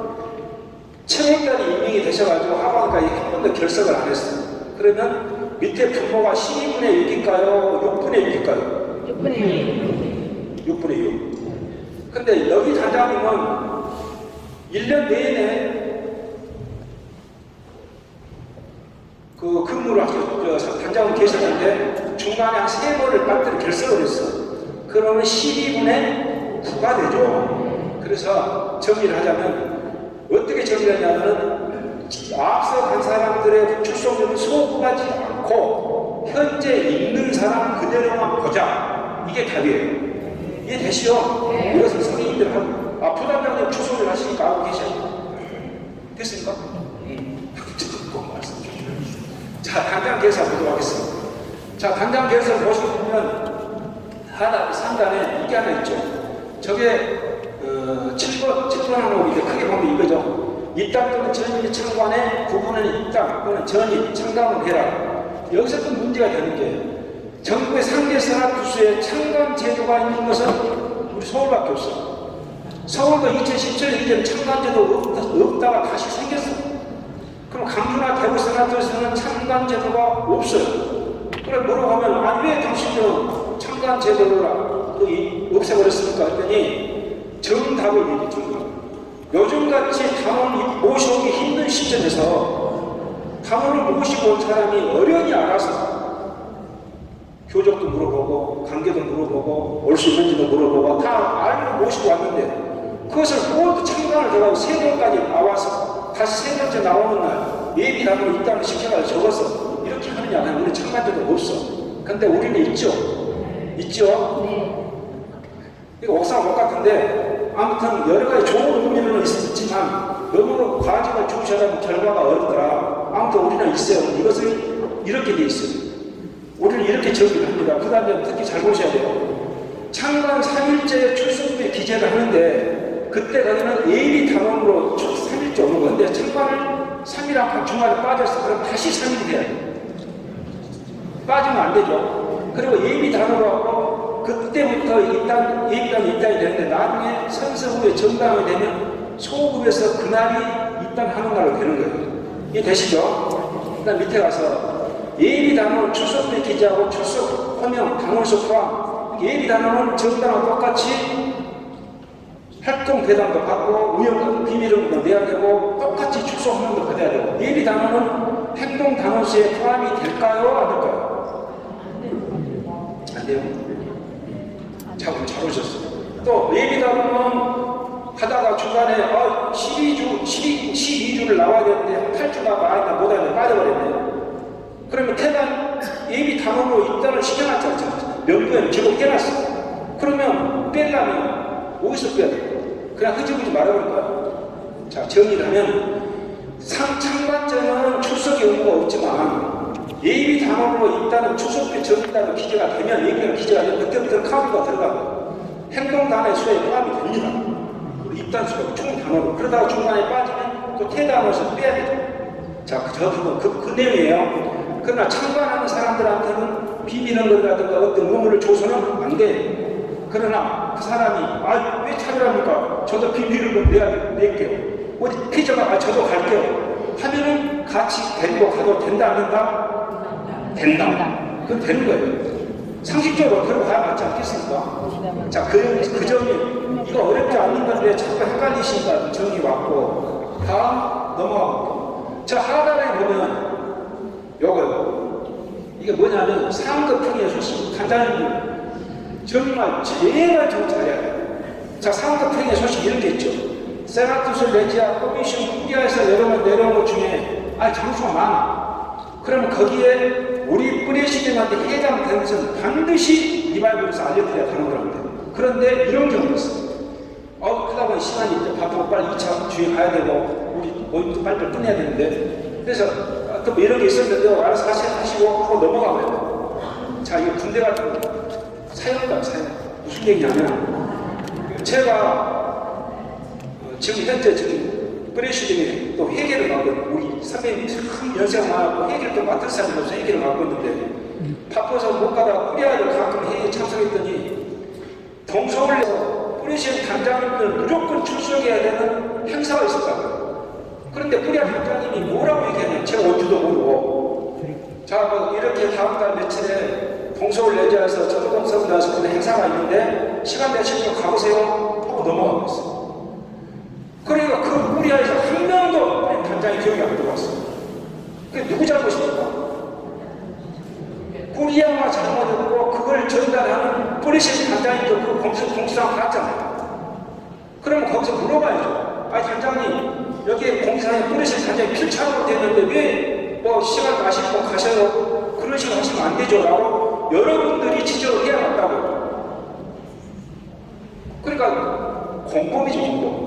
7월달에 임명이 되셔가지고 하반기까지 한 번도 결석을 안 했어요. 그러면 밑에 분모가 12분의 6일까요? 6분의 6일까요? 6분의 1. 6분의 6. 근데 여기 단장님은 1년 내내 그 근무를 하셨죠. 단장은 계셨는데 중간에 한 3번을 빠뜨려 결석을 했어. 그러면 12분의 9가 되죠. 그래서 정리를 하자면 어떻게 정리를 하냐면 앞서 간 사람들의 출석률을 소구하지 않고 현재 있는 사람 그대로만 보자. 이게 답이에요. 이해되시죠? 네. 이것은 선생님들 하고 부단장님 출석을 하시니까 알고 계셔요. 됐습니까? 꼭 말씀 주시죠. 자, 단장 계산 보도록 하겠습니다. 자, 단장 계산 보시면 하나 상단에 이게 하나 있죠. 저게 7번하고 이제 크게 보면 이거죠. 입당 또는 전입 참관에 부분은 입당 또는 전입 참관을 해라. 여기서 또 문제가 되는 게 전국의 상계 산업부수에 참관 제도가 있는 것은 우리 서울밖에 없어. 서울도 2017년 이전 참관 제도 없다가 다시 생겼어. 그럼 강주나 대구 산업부에서는 참관 제도가 없어요. 그래 물어보면 아니 왜 당신들은 참관 제도를 없애버렸습니까? 했더니 정답을 얘기해줍니다. 요즘같이 당원을 모셔오기 힘든 시점에서 당원을 모시고 온 사람이 어련히 알아서 교적도 물어보고 관계도 물어보고 올 수 있는지도 물어보고 다 알고 모시고 왔는데 그것을 모두 참관을 들어가고 3번까지 나와서 다시 3번째 나오는 날 예비 당원을 입당을 시켜가지고 적어서 이렇게 하느냐 하면 우리 참관제도 없어. 근데 우리는 있죠? 있죠? 네. 이거 옥상 못 같은데 아무튼 여러 가지 좋은 의미는 있지만 너무 과정을 주셔야 하면 결과가 어렵더라. 아무튼 우리는 있어요. 이것을 이렇게 돼 있어요. 우리는 이렇게 정의를 합니다. 부단장 특히 잘 보셔야 돼요. 창간 3일째 출석부에 기재를 하는데 그때 거기는 예비 당원으로 3일째 오는 건데 창간을 3일 한번 중간에 빠졌어. 그럼 다시 3일이 돼야 돼요. 빠지면 안 되죠. 그리고 예비 당원으로 하고 그때부터 예비당이 입당이 되는데 나중에 선서 후에 정당이 되면 소급에서 그날이 입당하는 날로 되는 거예요. 이해 되시죠? 일단 밑에 가서 예비 단원은 출석부 기재하고 출석 허명 당원수 포함. 예비 단원은 정당과 똑같이 활동 배당도 받고 운영 비밀은행도 내야 되고 똑같이 출석 허명도 받아야 되고. 예비 단원은 행동 당원수에 포함이 될까요? 안 될까요? 안 돼요. 잘 오셨어요. 또 예비 단원은 하다가 중간에 12주를 나와야 되는데 8주 나가 못하는데 빠져버렸네. 그러면 태단 예비 단원으로 입단을 시켜놨잖아. 명부에 기록해놨어. 그러면 빼려면 어디서 빼야 돼? 그냥 흐지부지 말아버릴 거야. 자, 정리를 하면 참관자는 출석의 의무가 없지만 예비 단원으로 입단은 출석부에 정입단으로 기재가 되면 예비가 기재가 되면 그때부터 카운트가 들어가고 행동단의 수에 포함이 됩니다. 입단수가 총 단어로. 그러다가 중간에 빠지면 또 태단원에서 빼야 되죠. 자, 저 부분 그 내용이에요. 그러나 참관하는 사람들한테는 비밀은거라든가 어떤 의무를 줘서는 안 돼. 그러나 그 사람이 왜 차별합니까? 저도 비밀을 낼게요. 어디 피자가 저도 갈게요. 하면은 같이 데리고 가도 된다 안 된다? 된다. 그건 되는 거예요. 상식적으로 그러고 가야 맞지 않겠습니까? 자, 그 점이 이거 어렵지 않는 건데 자꾸 헷갈리시니까 정이 왔고. 다음 넘어가고. 자, 하단에 보면 요거 이게 뭐냐면 상급 평의 소식 간단히 정말 제발 좀 잘해야 돼요. 자, 상급 평의 소식 이런 게 있죠. 세나투스 레지아 코미션 후기아에서 내려온 것 중에 장수가 많아. 그러면 거기에 우리 뿌레시즘한테 해당되는 것은 반드시 리바이벌에서 알려드려야 하는 거랍니다. 그런데 이런 경우가 있어요. 그러다 보니 시간이 이제 바쁘고 빨리 2차 주에 가야 되고 우리 모임도 빨리빨리 끝내야 되는데 그래서 또 뭐 이런 게 있었는데 알아서 하시고 하고 넘어가면 자, 이거 군대 같은 사연가 사연 무슨 얘기냐면 제가 지금 현재 지금 뿌레시즘이 또 회계를 갖고 우리 선배님이 참 연세가 많았고 회계를 또 맡을 사람으로서 회계를 갖고 있는데 바빠서 못 가다가 뿌리아를 가끔 회의에 참석했더니 동서울 내서 뿌리시즘 단장님들 무조건 출석해야 되는 행사가 있었다고요. 그런데 뿌리아 단장님이 뭐라고 얘기하냐면 제가 원주도 모르고 자, 뭐 이렇게 다음 달 며칠에 동서울 레지아에서 전동서울에서 그런 행사가 있는데 시간 내시면 가보세요 하고 넘어가고 있어요. 그러니까 그 뿌리아에서 한 명도 단장이 기억이 안 들어왔어요. 그게 누구 잘못입니까? 뿌리아가 잘못했고 그걸 전달하는 뿌리시즘 단장님도 그 공지사항 봤잖아요. 그러면 거기서 물어봐야죠. 단장님 여기에 공지사항에 뿌리시즘 단장이 필참으로 됐는데 왜 시간 나시고 가셔요? 그런 식으로 하시면 안 되죠 라고 여러분들이 지적을 해야 한다고요. 그러니까 공범이죠, 공범.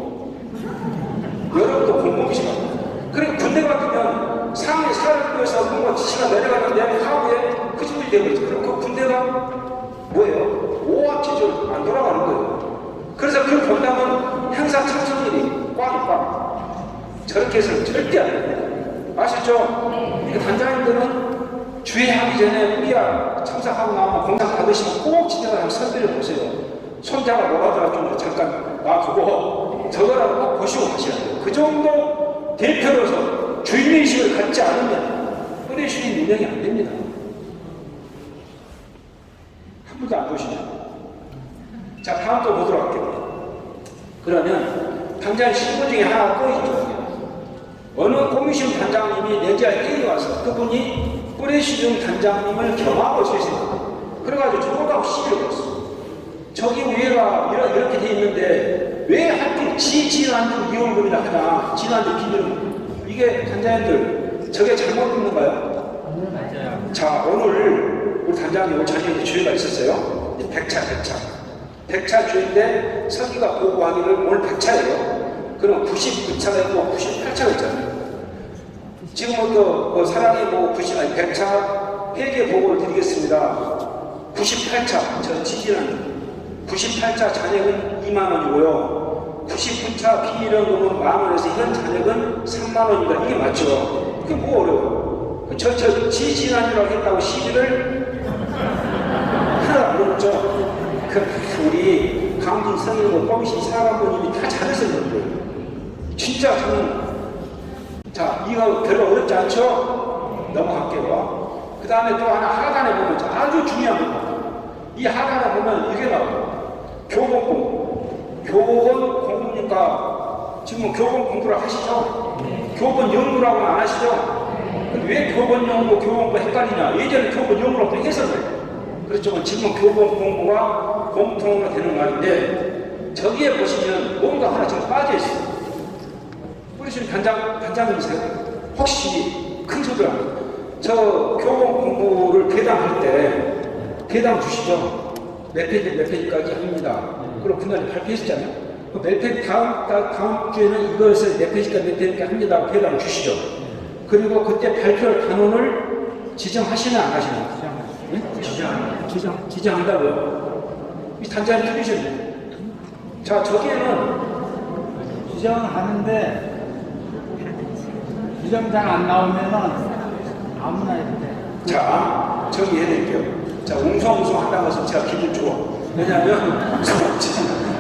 여러분도 공범이시죠. 그리고 군대 같으면 상위 사령부에서 뭔가 지시가 내려가는데 하루에 그 집이 되고 그럼 그 군대가 뭐예요? 오합지졸 안 돌아가는 거예요. 그래서 그 본당은 행사 참석률이 꽝. 저렇게 해서는 절대 안 됩니다. 아시죠? 그러니까 단장님들은 주회하기 전에 뿌리아 참석하고 나면 공상 받으시면 꼭 지대가 한번 선별해 보세요. 손자가 뭐라더라 좀 잠깐 놔두고 저거라도 꼭 보시고 가셔야 돼요. 그 정도 대표로서 주인의식을 갖지 않으면 뿌리시는 운영이 안 됩니다. 한 분도 안 보시냐? 자, 다음 또 보도록 할게요. 그러면 당장 신고 중에 하나 또 있죠. 어느 코미션 단장님이 내지아 회의에 와서 그분이 뿌레시즘 단장님을 경하고 계십니다. 그래가지고 저거하고 시비를 걸었어. 저기 위에가 이렇게 돼 있는데 왜 하필 지난주 이혼금이라 하나 지난주 비밀은 이게 단장님들 저게 잘못 있는가요? 맞아요. 자, 오늘 우리 단장님 저녁에 주회가 있었어요. 백차 주회인데 서기가 보고하기를 오늘 100차예요. 그럼 99차가 있고 98차가 있잖아요. 지금부터 사랑의 100차 회계 보고를 드리겠습니다. 98차 저 지지는 98차 잔액은 2만 원이고요. 99차 비밀연금은 만 원에서 현 잔액은 3만 원입니다. 이게 맞죠? 그게 뭐 어려워요? 저 지지난이라고 했다고 시비를 하나도 안 걸었죠? 우리 강진 성인고 komis이 사관부님이 다 잘해서 그런 거예요. 진짜 저는 자, 이거 별로 어렵지 않죠? 넘어갈게요. 그 그 다음에 또 하나 하단에 보면 아주 중요한 겁니다. 이 하단에 보면 이게 나와요. 교본 공부. 교본 공부니까 지금 교본 공부를 하시죠? 교본 연구라고는 안 하시죠? 근데 왜 교본 연구, 교본 공부 헷갈리냐? 예전에 교본 연구라고 해서 그래요. 그렇지만 지금은 교본 공부가 공통으로 되는 말인데 저기에 보시면 뭔가 하나 좀 빠져있어요. 우리 단장님이세요? 혹시 큰 소리를 안 해요? 저 교본 공부를 대담할 때 대담 주시죠? 몇 페이지까지 합니다. 그럼 그날 발표했잖아요. 몇 페이지 다음 주에는 이것을 몇 페이지까지 합니다. 대담 주시죠. 그리고 그때 발표할 단원을 지정하시나 안 하시나? 지정한다고요. 이 단장님 틀리셨네. 자, 저기에는 지정하는데 지정 잘 안 나오면은 아무나 해도 돼. 자, 정리해드릴게요. 자, 웅성웅성 한다고 해서 제가 기분 좋아. 왜냐하면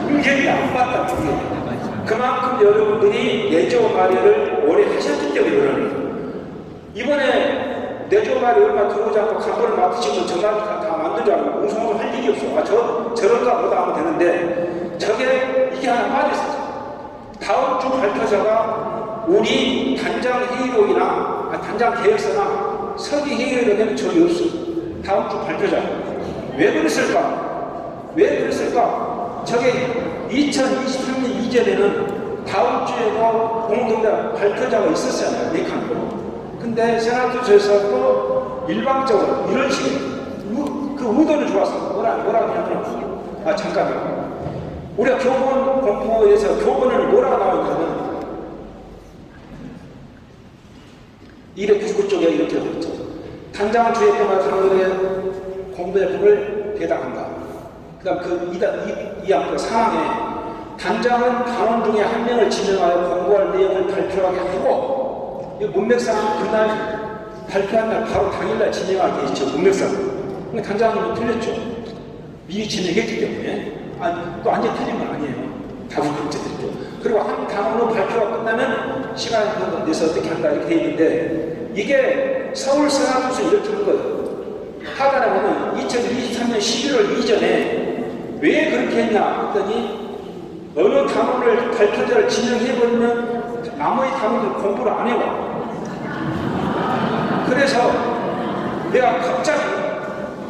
은근히 안 봤다, 그게. 그만큼 여러분들이 내조 마련을 오래 하셨기 때문에 그러는 거예요. 이번에 내조 마련 얼마 들어오지 않고 간부를 맡으시면 전화를 다 만들자고 웅성웅성 할 일이 없어. 저런가 보다 하면 되는데, 이게 하나 빠져있었죠. 다음 주 발표자가 우리 단장 회의록이나 단장 계획서나 서기 회의록에 내면 적이 없어요. 다음 주 발표자. 왜 그랬을까? 저게 2023년 이전에는 다음 주에도 공동대 발표자가 있었잖아요. 네 칸으로. 근데 세나토에서도 일방적으로 이런 식으로 그 의도는 좋았어. 뭐라고 하냐면 잠깐만요. 우리가 교본 공부에서 교본을 뭐라고 나오냐면 299쪽에 이렇게 되어 있죠. 단장은 주의 때마다 단원의 공부의 법을 배당한다. 그 다음 이 앞에 상황에 단장은 단원 중에 한 명을 지명하여 공부할 내용을 발표하게 하고 이 문맥상 그날 발표한 날 바로 당일날 진행하게 돼 있죠. 문맥상. 단장님은 틀렸죠. 미리 진행했기 때문에. 또 완전 틀린 건 아니에요. 답은 그렇게 드리죠. 그리고 한 단원으로 발표가 끝나면 시간을 내서 어떻게 한다 이렇게 돼 있는데 이게 서울 세나토에서 이렇게 한 거예요. 하단에 보면 2023년 11월 이전에 왜 그렇게 했냐 했더니 어느 단원을 발표자를 지명해버리면 나머지 단원들 공부를 안 해와. 그래서 내가 갑자기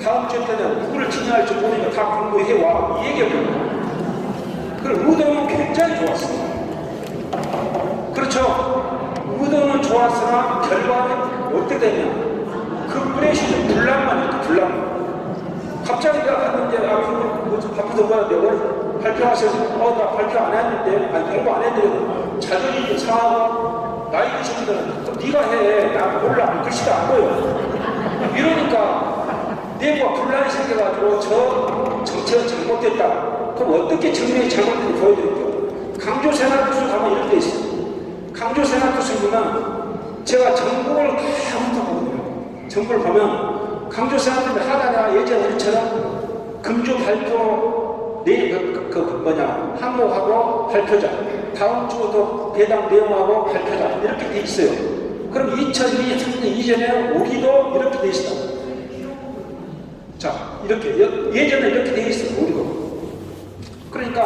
다음 주 때는 누구를 지명할지 모르니까 다 공부해와 이 얘기였거든요. 그럼 의도는 굉장히 좋았어요. 그렇죠? 의도는 좋았으나 결과는 어떻게 되냐? 그 프레시는 불란만 있고 불란. 갑자기 내가 갔는데 바쁘던 거야. 내가 발표하셔서 나 발표 안 했는데 공부 안 했는데 자존심도 상하고 나이 드신 분들은 네가 해. 나 몰라. 글씨도 안 보여. 이러니까 내부가 분란이 생겨가지고 저 정책은 잘못됐다. 그럼 어떻게 정책이 잘못됐는지 보여드릴게요. 강조 세나토스 가면 이렇게 돼 있어요. 강조 세나토스 보면 제가 전국을 다 훑어보거든요. 전국을 보면 강조 세나토스 하다가 예전 우리처럼 금주 발표 내일 항목하고 발표자 다음 주도 대담 내용하고 발표자 이렇게 돼 있어요. 그럼 2023년 이전에 우리도 이렇게 돼 있어. 자, 이렇게 예전에 이렇게 돼 있어요. 우리도. 그러니까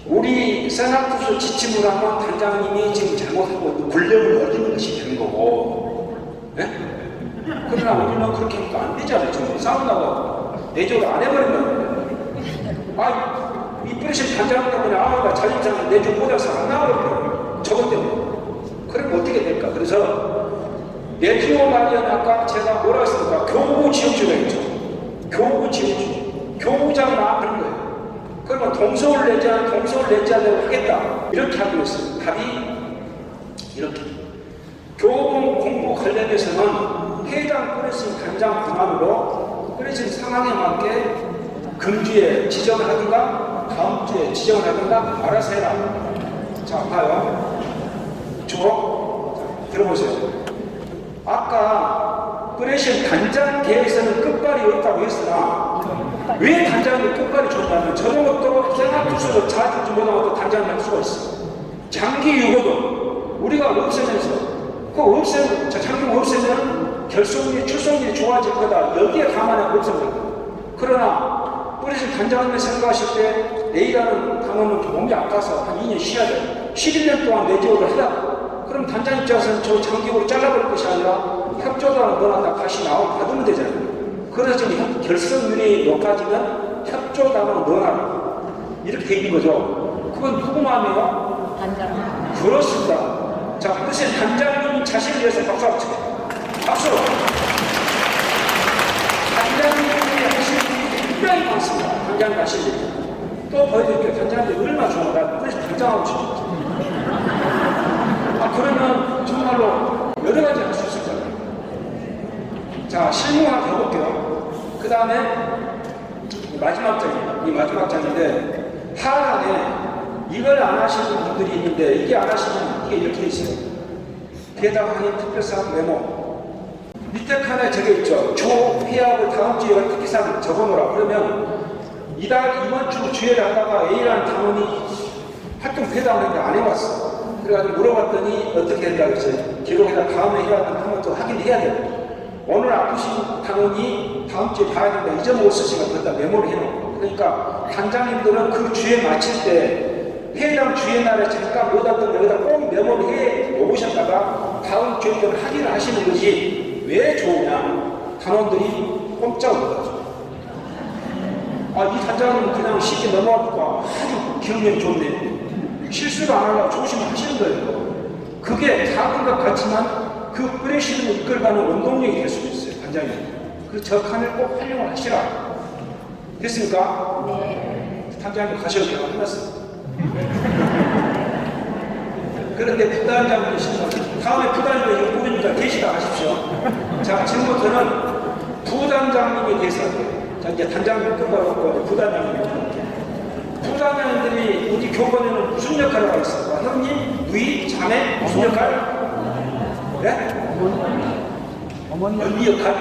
우리 세나토스 지침을 하면 단장님이 지금 잘못하고 권력을 어기는 것이 되는 거고, 네? 그러나 우리는 그렇게 하니까 안 되잖아요. 지금 싸운다고 내조를 안 해버린다고. 이 프레시 단장 때문에 나 자존심 내조 못해서 안 나와버려요. 저것 때문에. 그럼 어떻게 될까? 그래서 내조 마련 아까 제가 뭐라 했습니까? 교부 지원주가 있죠. 교부 지원주. 교부장 나가는 거예요. 그러면 동서울 내지 않으려고 하겠다. 이렇게 하기로 했어요. 답이 이렇게. 교본 공부 관련해서는 해당 프레시 단장 권한으로 프레시 상황에 맞게 금주에 지정을 하든가 다음 주에 지정을 하든가 알아서 해라. 자, 봐요. 들어보세요. 아까 프레시 단장 계획서는 끝발이 없다고 했으나 왜 단장이 끝발이 좋냐면 저런 것도 세나토스로 자주 못하는 것도 단장을 할 수가 있어. 장기 유고도 우리가 없애면서 장기 없애면 결속률, 출석률이 좋아질 거다. 여기에 감안하고 없습니다. 그러나 뿌리신 단장님을 생각하실 때 A라는 단원은 몸이 아파서 한 2년 쉬어야 돼요. 11년 동안 내재호를 하다가 그럼 단장 입장에서는 저 장기호를 잘라버릴 것이 아니라 협조단을 넣어놨다 다시 받으면 되잖아요. 그래서 지금 결석률이 높아지면 협조단을 넣어놔라. 이렇게 돼 있는 거죠. 그건 누구 마음이에요? 단장. 그렇습니다. 자, 그 대신 단장님 자신을 위해서 박수 한번 쳐요. 박수! 단장님이 하신 일이 굉장히 많습니다. 단장님 하신 일이. 또 보여드릴게요. 단장님이 얼마나 좋아하나. 그래서 단장하고 싶죠. 그러면 정말로 여러 가지 할 수 있을 거예요. 자, 실무 하나 더 볼게요. 그 다음에 마지막 장입니다. 이 마지막 장인데 하단에 이걸 안 하시는 분들이 있는데 이게 안 하시면 이게 이렇게 있어요. 배당하는 특별사항 메모. 밑에 칸에 적혀 있죠. 조 회합을 다음 주에 특별사항 적어놓으라. 그러면 이번 주 주회를 하다가 A라는 단원이 활동 배당을 했는데 안 해왔어. 그래가지고 물어봤더니 어떻게 했다 그랬어요. 기록에다 다음에 해야 하는 것도 확인해야 돼요. 오늘 아프신 단원이 다음 주에 봐야 된다. 잊어먹었을 시간 그다 메모를 해놓고. 그러니까 단장님들은 그 주에 마칠 때 해당 주의 날에 잠깐 못 왔던 여기다 꼭 메모를 해 놓으셨다가 다음 주에 좀 확인을 하시는 것이 왜 좋으냐. 단원들이 꼼짝 못하죠. 이 단장님은 그냥 쉽게 넘어가니까 아주 기억력이 좋네. 실수를 안 하려고 조심하시는 거예요. 그게 작은 것 같지만 그 뿌리시는 이끌가는 원동력이 될 수도 있어요. 단장님. 그 저 칸을 꼭 활용을 하시라. 됐습니까? 네. 단장님 가셔도 돼요. 끝났어요. 그런데 부단장님이시죠. 다음에 부단장님 보니까 계시다 하십시오. 자, 지금부터는 부단장님에 대해서 할게요. 자, 이제 단장님 끝나고 부단장님. 부단장님들이 우리 교본에는 무슨 역할을 하고 있을까? 형님, 누이, 자매, 무슨 역할? 네? 어머니 언니 역할?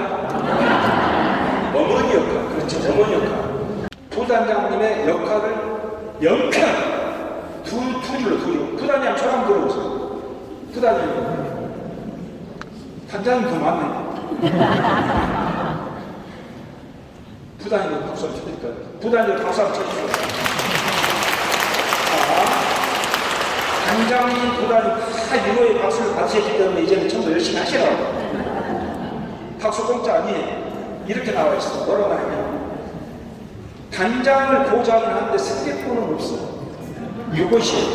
어머니 역할. 그렇죠. 어머니 역할. 부단장님의 역할을 연편 두 줄로. 부단장 처럼 들어보세요. 부단장님. 단장님 더 많네. 부단장님 박수 한번 쳐드릴까요? 부단장님 박수 한번 쳐주세요. 자, 단장님, 부단장님 다 유로의 박수를 받으셨기 때문에 이제는 전부 열심히 하시라고. 박수 공짜 아니에요. 이렇게 나와 있어. 뭐라고 하냐면 단장을 보장을 하는데 승객권은 없어요. 이것이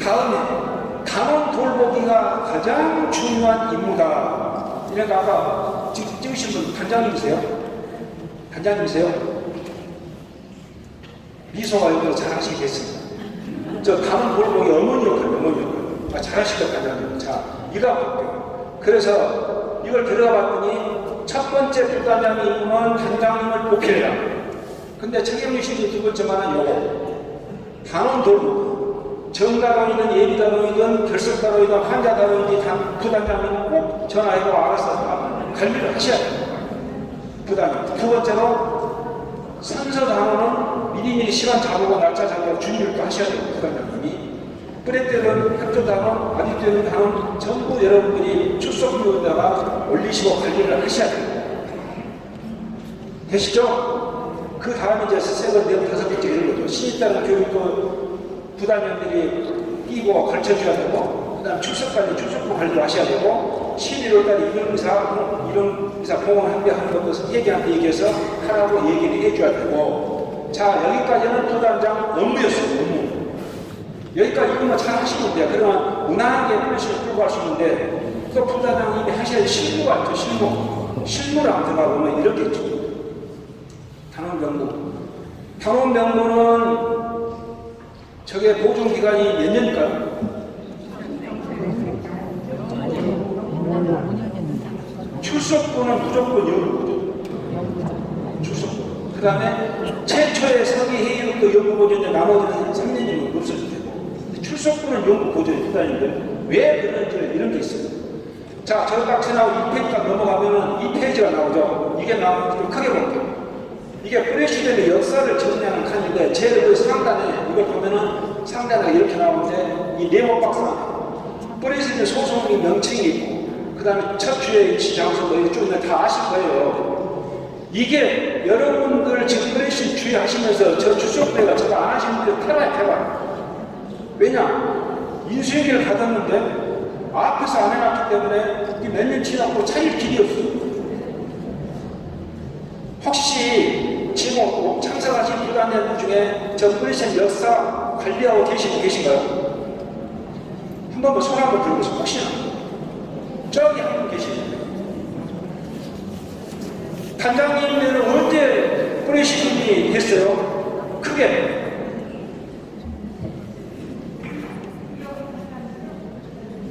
다음에 단원 돌보기가 가장 중요한 임무다. 이러니까 아까 찍으신 분 단장님이세요? 단장님이세요? 미소가 여기서 잘 하시겠습니다. 저 단원 돌보기 어머니 역할, 어머니 역할. 잘하시죠, 단장님. 자, 이거 볼게요. 그래서 이걸 들어가 봤더니 첫 번째 부단장의 임무는 단장님을 복귀해라. 근데 책임을 지는 두 번째만은 요거. 단원 돌보기. 정단원이든 예비단원이든 결석단원이든 환자단원이든 부단장님은 꼭 전화해서 알아서 관리를 하셔야 돼요. 부단장. 두 번째로 선서단원은 미리미리 시간 잡고 날짜 잡고 준비를 하셔야 돼요. 부단장님이. 뿌레 때는 협조단원, 아직 때는 단원 전부 여러분들이 출석료에다가 올리시고 관리를 하셔야 돼요. 되시죠? 그 다음에 이제 세번 네 다섯 번째 이런 거죠. 신입 따른 교육도 부단장들이 끼고 가르쳐줘야 되고, 그 다음 출석까지 출석부 관리를 하셔야 되고, 11월달에 이런 의사 공원 한대하는 것도 회계한테 얘기해서 하라고 얘기를 해줘야 되고, 자, 여기까지는 부단장 업무였어요. 업무. 여기까지 이것만 잘 하시면 돼요. 그러면 무난하게 플래시를 끌고 갈 수 있는데, 또 부단장님이 하셔야 할 실무가 있죠. 실무를 안 들어가보면 이렇게 있죠. 단원 명부. 단원 명부는 저게 보존 기간이 몇 년일까요? 5년입니다. 출석부는 무조건 연구보존. 출석부. 그 다음에 최초의 서기 회의록도 연구보존인데 나머지는 3년이면 없어도 되고. 출석부는 연구보존이 부단인데 왜 그런지 이런 게 있어요. 자, 저 딱 나오고 2페이지가 넘어가면은 2페이지가 나오죠. 이게 나오면 좀 크게 볼게요. 이게 프레시대의 역사를 정리하는 칸인데 제일 그 상단에 이걸 보면은 상단에 이렇게 나오는데 이 네모 박스만 뿌리시는 소송이 명칭이 있고, 그 다음에 첫 주의 일치 장소 뭐 이쪽 다 아실 거예요. 이게 여러분들 지금 뿌리신 주의하시면서 저 추석배가 저거 안 하시는 분들 태봐야. 왜냐? 인수인계를 받았는데 앞에서 안 해놨기 때문에 몇 년 지나고 차릴 길이 없어요. 혹시 지금 참석하신 일반인들 중에 저 뿌리신 역사 관리하고 계신가요? 한 번만 손 한번 들어보세요. 혹시나 저기 한 분 계시나요? 단장님들은 언제 뿌리신 분이 됐어요? 크게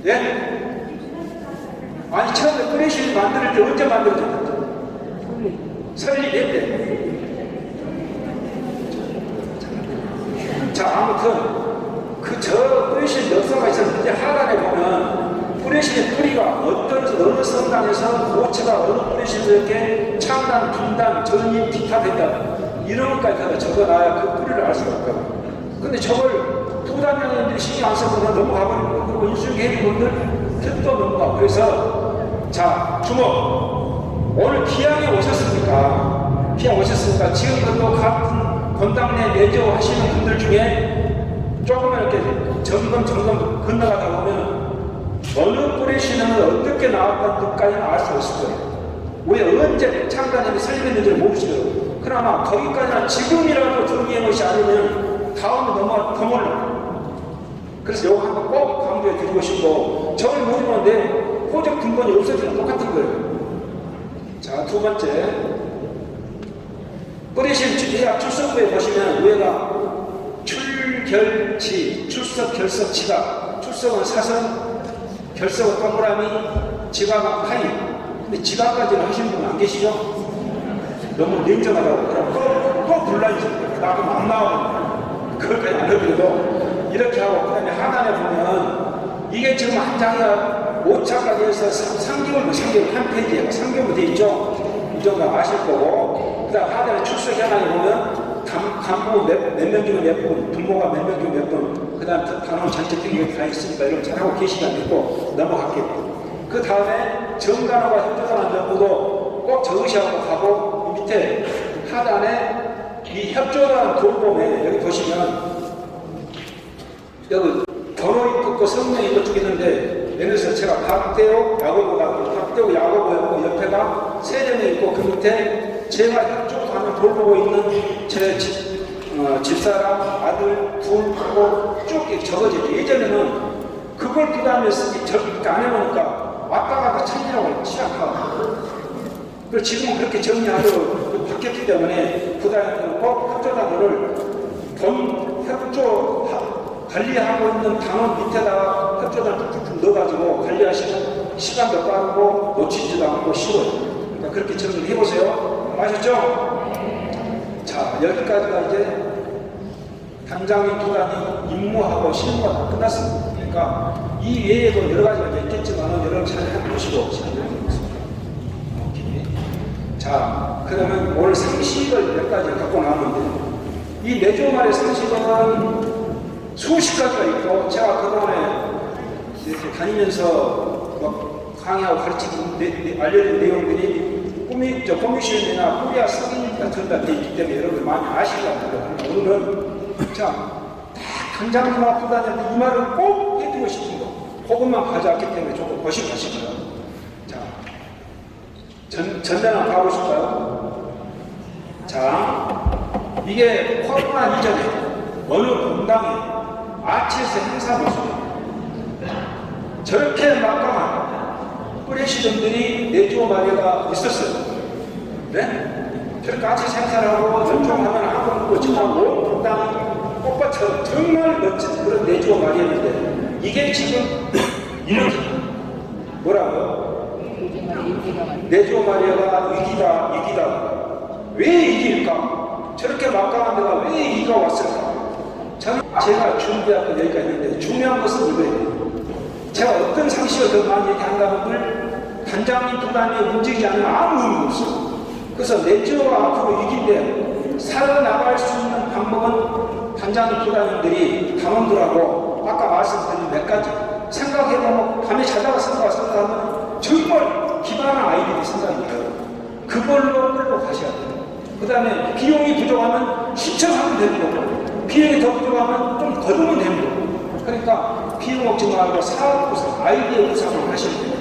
예? 아니 처음에 뿌리신 만들 때 언제 만들었죠? 설립 몇 때? 자, 아무튼 저 뿌리신 역사가 있었는데 하단에 보면 뿌리신 뿌리가 어느 성당에서 모체가 어느 뿌리신 이렇게 창단, 분단, 전입, 기타 된다 이런 것까지 적어놔야 그 뿌리를 알 수가 없거든. 근데 저걸 부단장님들이 신경 안 써서 그냥 넘어가버리는 거. 그리고 인수계획분들 뜻도 넘어가. 그래서 자, 주목. 오늘 기왕에 오셨으니까 지금도 같은 건당내 내조 하시는 분들 중에 조금만 이렇게 점검 건너가다 보면 어느 뿌리 신앙은 어떻게 나왔다는 것까지는 알 수 없을 거예요. 왜 언제 창단에 설명했는지를 모르시더라고요. 그나마 거기까지나 지금이라도 정리해 놓지 않으면 다음에 넘어가 더 몰라. 그래서 요거 한번 꼭 강조해 드리고 싶고, 저걸 모르면 내 호적 근본이 없어지는 똑같은 거예요. 자, 두 번째. 뿌리신 대학 출석부에 보시면 위에가 출결치, 출석, 결석치가, 출석은 사선, 결석은 동그라미, 지각은 파이. 근데 지각까지는 하시는 분 안 계시죠? 너무 냉정하다고. 그럼 또 불러야지. 나도 안 나오는 그것까지 안 해드려도 이렇게 하고, 그 다음에 하단에 보면 이게 지금 한 장이야 5차까지 해서 3개월 한 페이지에 3개월 돼 있죠? 이 정도 아실 거고, 그 다음 하단에 출석 현황에 보면 간부 몇 명 중에 몇 분, 분모가 몇 명 중에 몇 분, 그 다음 단원 전체 등록이 다 있으니까 이런 잘하고 계시면 됐고 넘어갈게요. 그 다음에 정단어가 협조단한 정보도 꼭 적으시고 가고, 이 밑에 하단에 이 협조단 돌봄에 여기 보시면 여기 번호 있고 성명 이것 쭉 있는데, 예를 들어서 제가 박대호 야고보였고 옆에가 세대명 있고 그 밑에 제가 협조단을 돌보고 있는 제 집사람 아들 둘 하고 쭉 적어져요. 예전에는 그걸 그 다음에 저렇게 안 해놓으니까 왔다 갔다 찾으라고 시작하고, 그리고 지금은 그렇게 정리하도록 바뀌었기 때문에 그 다음에는 꼭 협조단을 협조 관리하고 있는 단원 밑에다가 협조단을 툭툭 넣어가지고 관리하시면 시간도 빠르고 놓치지도 않고 쉬워요. 그러니까 그렇게 정리를 해보세요. 아셨죠? 자, 여기까지가 이제 단장님 도단이 임무하고 실무가 다 끝났습니다. 그러니까 이 외에도 여러 가지가 있겠지만 여러분 잘 해보시고 시작해보겠습니다. 오케이. 자, 그러면 오늘 상식을 몇 가지 갖고 나왔는데, 이 내조말의 상식은 수십 가지가 있고, 제가 그동안에 이렇게 다니면서 강의하고 가르치고 알려준 내용들이 코미션이나 코리아 승인 같은 데 있기 때문에 여러분들 많이 아실 것 같아요. 오늘은 자, 단장님하고 부단장님 이 말을 꼭 해드리고 싶은 거, 그것만 가져왔기 때문에 조금 보시고 가시고요. 자, 전단을 가보실까요? 자, 이게 코로나 이전에 어느 공당에 아치에서 행사 모습이에요. 저렇게 막강한 프레시던들이 내조 마리아가 있었어요. 네? 저렇게 아치에서 행사를 하고 연종하면 한국도 지금 온 공당이 꽃밭처럼 정말 멋진 그런 내조 마리아인데, 이게 지금 이렇게 뭐라고요? 내조 마리아가 위기다. 왜 위기일까? 저렇게 막강한 데가 왜 위기가 왔을까? 제가 준비한 건 여기가 있는데, 중요한 것은 이거예요. 제가 어떤 상식을 더 많이 얘기한다면 단장님 부단이 움직이지 않으면 아무 의미가 없어요. 그래서 내조가 앞으로 위기인데 살아나갈 수 있는 방법은 단장님 부단님들이 단원들하고 아까 말씀드린 몇 가지 생각해보면 밤에 자다가 생각하면 정말 기발한 아이들이 생각이 나요. 그걸로 끌고 가셔야 돼요. 그 다음에 비용이 부족하면 신청하면 되는 거고, 비용이 더 부족하면 좀 거두면 되는 거고. 그러니까 비용 없지 말고 사업 구상, 아이디어 구상을 하시면 돼요.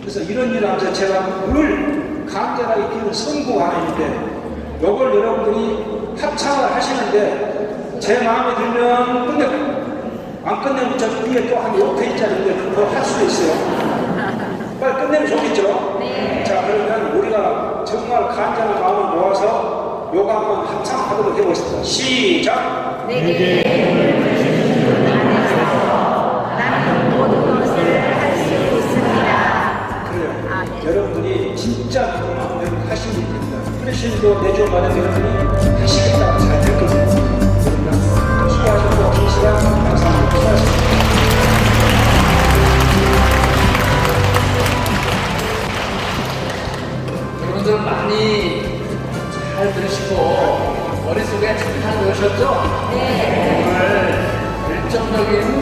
그래서 이런 일을 하면서 제가 늘 간절하게 기는 선구하는데, 이걸 여러분들이 합창을 하시는데 제 마음에 들면 끝내고, 안 끝내면 저 위에 또 한 5페이지짜리인데 그거 할 수 있어요. 빨리 끝내면 좋겠죠? 네. 자, 그러면 우리가 정말 간절한 마음을 모아서 요거 한번 합창하도록 해보겠습니다. 시작! 내게 안에서 나는 모든 것을 할 수 있습니다. 그래요. 아, 네. 여러분들이 진짜 마음을 하시면 됩니다. 프레시도 내주마다 여러분이 하시겠다고 잘 될 겁니다. 여러분, 수고하셨고, 긴 시간 감사합니다. 수고하셨습니다. 여러분들 많이 잘 들으시고 머릿속에 잘 넣으셨죠? 네. 오늘 열정적인